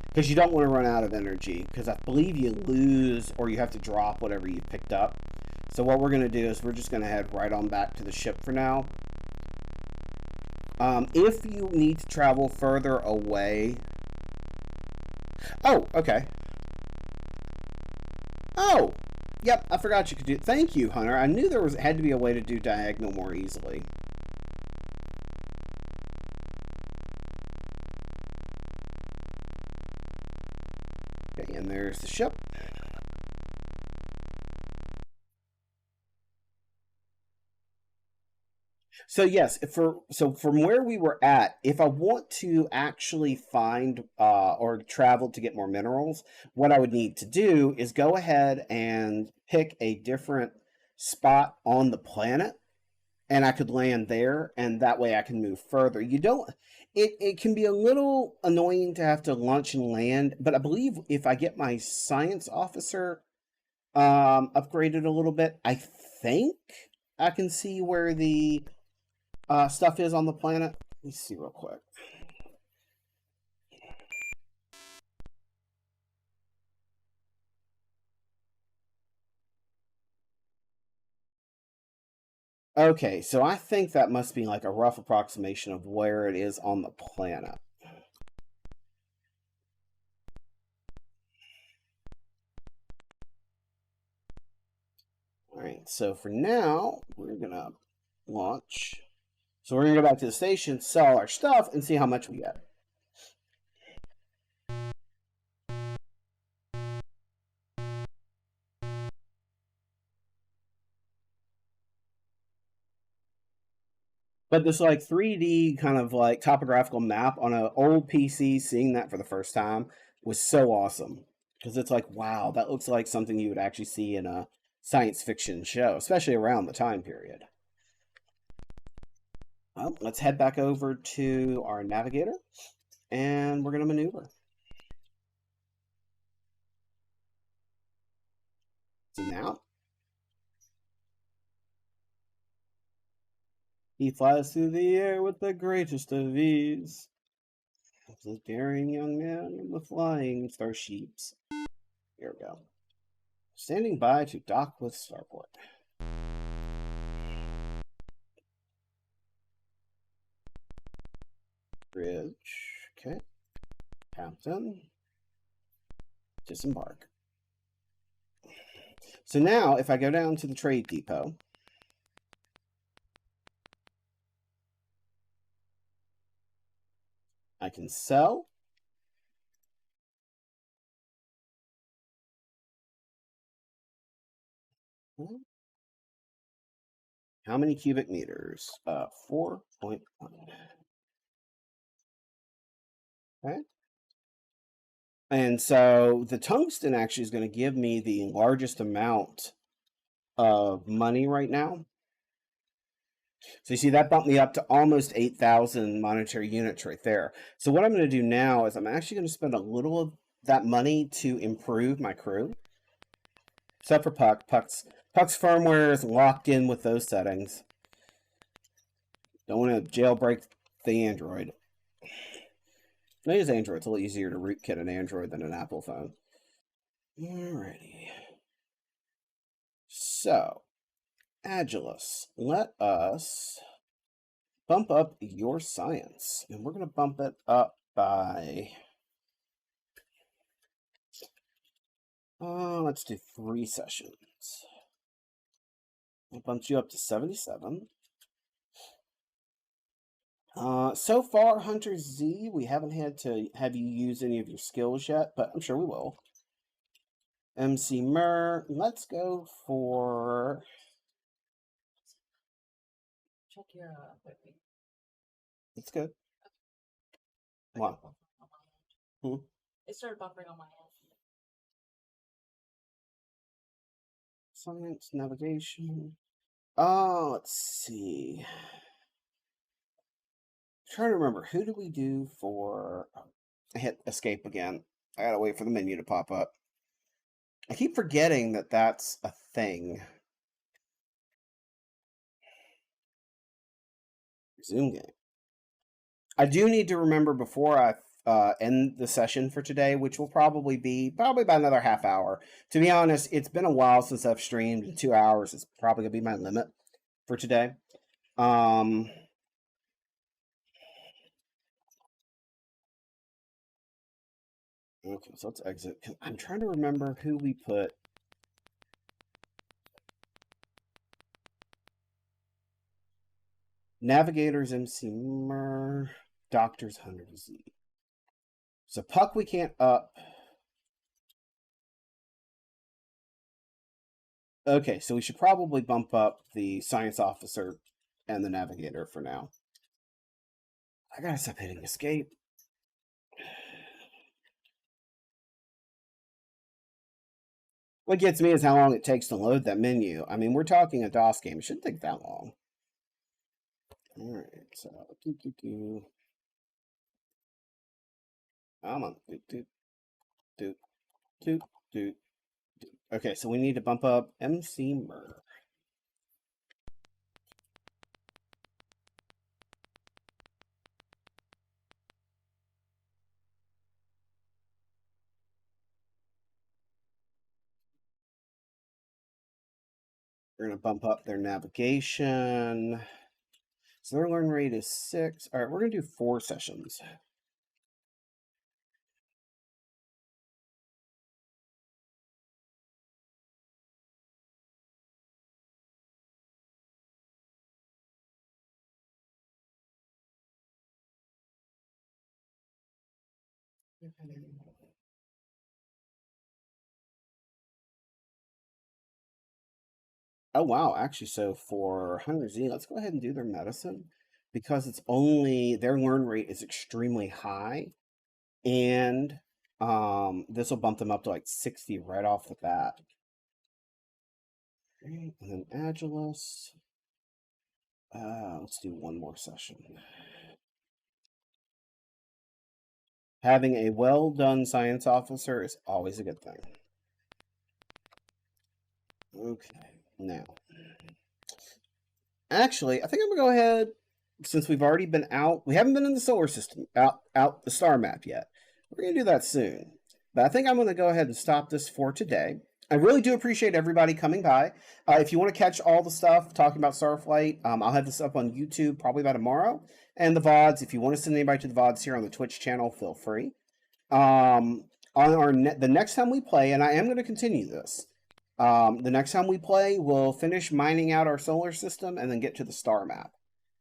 Because you don't want to run out of energy, because I believe you lose or you have to drop whatever you picked up. So what we're going to do is we're just going to head right on back to the ship for now. If you need to travel further away... Oh, okay. Oh! Yep, I forgot you could do... Thank you, Hunter. I knew there had to be a way to do diagonal more easily. Okay, and there's the ship. So yes, so from where we were at, if I want to actually find or travel to get more minerals, what I would need to do is go ahead and pick a different spot on the planet, and I could land there, and that way I can move further. You don't. It can be a little annoying to have to launch and land, but I believe if I get my science officer upgraded a little bit, I think I can see where the stuff is on the planet. Let me see real quick. Okay, so I think that must be like a rough approximation of where it is on the planet. All right, so for now, we're gonna launch. So we're gonna go back to the station, sell our stuff, and see how much we get. But this like 3D kind of like topographical map on an old PC, seeing that for the first time was so awesome. Because it's like, wow, that looks like something you would actually see in a science fiction show, especially around the time period. Well, let's head back over to our navigator, and we're going to maneuver. So now, he flies through the air with the greatest of ease. The daring young man in the flying starships. Here we go. Standing by to dock with Starport. Bridge. Okay. Captain. Disembark. So now, if I go down to the trade depot, I can sell. How many cubic meters? 4.1. Okay. And so the tungsten actually is going to give me the largest amount of money right now. So you see that bumped me up to almost 8,000 monetary units right there. So what I'm going to do now is I'm actually going to spend a little of that money to improve my crew. Except for Puck. Puck's firmware is locked in with those settings. Don't want to jailbreak the Android. I use Android. It's a little easier to rootkit an Android than an Apple phone. Alrighty. So, Agilus, let us bump up your science. And we're going to bump it up by... let's do 3 sessions. I bumped you up to 77. So far, Hunter Z, we haven't had to have you use any of your skills yet, but I'm sure we will. MC Mur, let's go for... Check your equipment. It's good. What? It started buffering on my end. Science, navigation. Let's see. I'm trying to remember, who do we do for... I hit escape again. I gotta wait for the menu to pop up. I keep forgetting that that's a thing. Resume game. I do need to remember before I end the session for today, which will probably be about another half hour. To be honest, it's been a while since I've streamed, and 2 hours is probably gonna be my limit for today. Okay, so let's exit. I'm trying to remember who we put. Navigators MC Mer, Doctors 100Z. So Puck we can't up. Okay, so we should probably bump up the science officer and the navigator for now. I gotta stop hitting escape. What gets me is how long it takes to load that menu. I mean, we're talking a DOS game. It shouldn't take that long. All right, so come on, do. Okay, so we need to bump up MC Mur. We're going to bump up their navigation. So their learn rate is 6. All right, we're going to do 4 sessions. Oh, wow. Actually, so for Hunter Z, let's go ahead and do their medicine because it's only their learn rate is extremely high. And this will bump them up to like 60 right off the bat. Okay, and then Agilus. Let's do one more session. Having a well-done science officer is always a good thing. Okay, now. Actually, I think I'm going to go ahead, since we've already been out. We haven't been in the solar system, out the star map yet. We're going to do that soon. But I think I'm going to go ahead and stop this for today. I really do appreciate everybody coming by. If you want to catch all the stuff talking about Starflight, I'll have this up on YouTube probably by tomorrow. And the VODs, if you want to send anybody to the VODs here on the Twitch channel, feel free. On the next time we play, and I am going to continue this, the next time we play, we'll finish mining out our solar system and then get to the star map.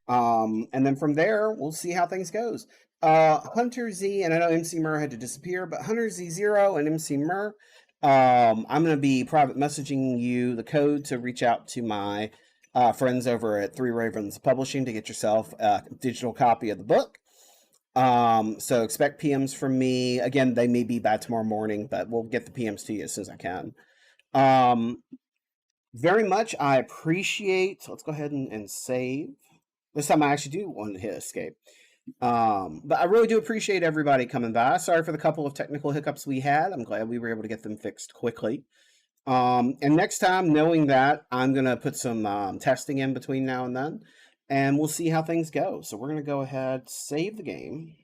And then from there, we'll see how things goes. Hunter Z, and I know MC Mur had to disappear, but Hunter Z0 and MC Mur, I'm going to be private messaging you the code to reach out to my friends over at Three Ravens Publishing to get yourself a digital copy of the book. So expect PMs from me. Again, they may be by tomorrow morning, but we'll get the PMs to you as soon as I can. Very much I appreciate, let's go ahead and save. This time I actually do want to hit escape. But I really do appreciate everybody coming by. Sorry for the couple of technical hiccups we had. I'm glad we were able to get them fixed quickly. And next time, knowing that, I'm going to put some testing in between now and then, and we'll see how things go. So we're going to go ahead, save the game.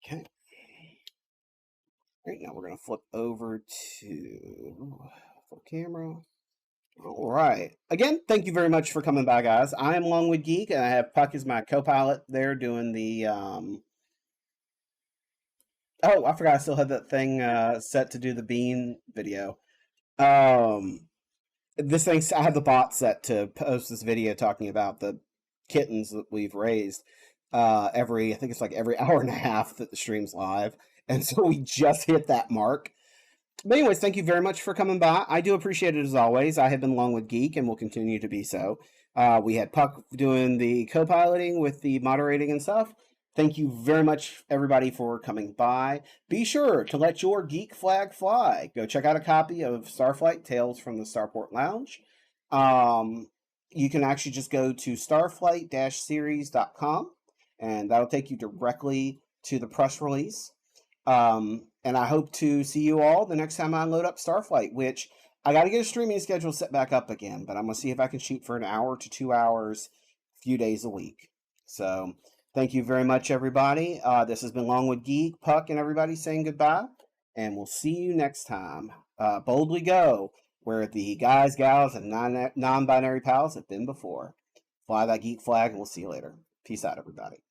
Okay. All right, now we're going to flip over to full camera. All right. Again, thank you very much for coming by, guys. I am LongwoodGeek, and I have Puck as my co-pilot there doing the... Oh, I forgot I still had that thing set to do the bean video. This thing, I have the bot set to post this video talking about the kittens that we've raised I think it's like every hour and a half that the stream's live. And so we just hit that mark. But anyways, thank you very much for coming by. I do appreciate it as always. I have been LongwoodGeek and will continue to be so. We had Puck doing the co-piloting with the moderating and stuff. Thank you very much, everybody, for coming by. Be sure to let your geek flag fly. Go check out a copy of Starflight Tales from the Starport Lounge. You can actually just go to starflight-series.com, and that'll take you directly to the press release. And I hope to see you all the next time I load up Starflight, which I got to get a streaming schedule set back up again, but I'm going to see if I can shoot for an hour to 2 hours, a few days a week. So thank you very much, everybody. This has been LongwoodGeek, Puck, and everybody saying goodbye, and we'll see you next time. Boldly go where the guys, gals, and non-binary pals have been before. Fly that geek flag, and we'll see you later. Peace out, everybody.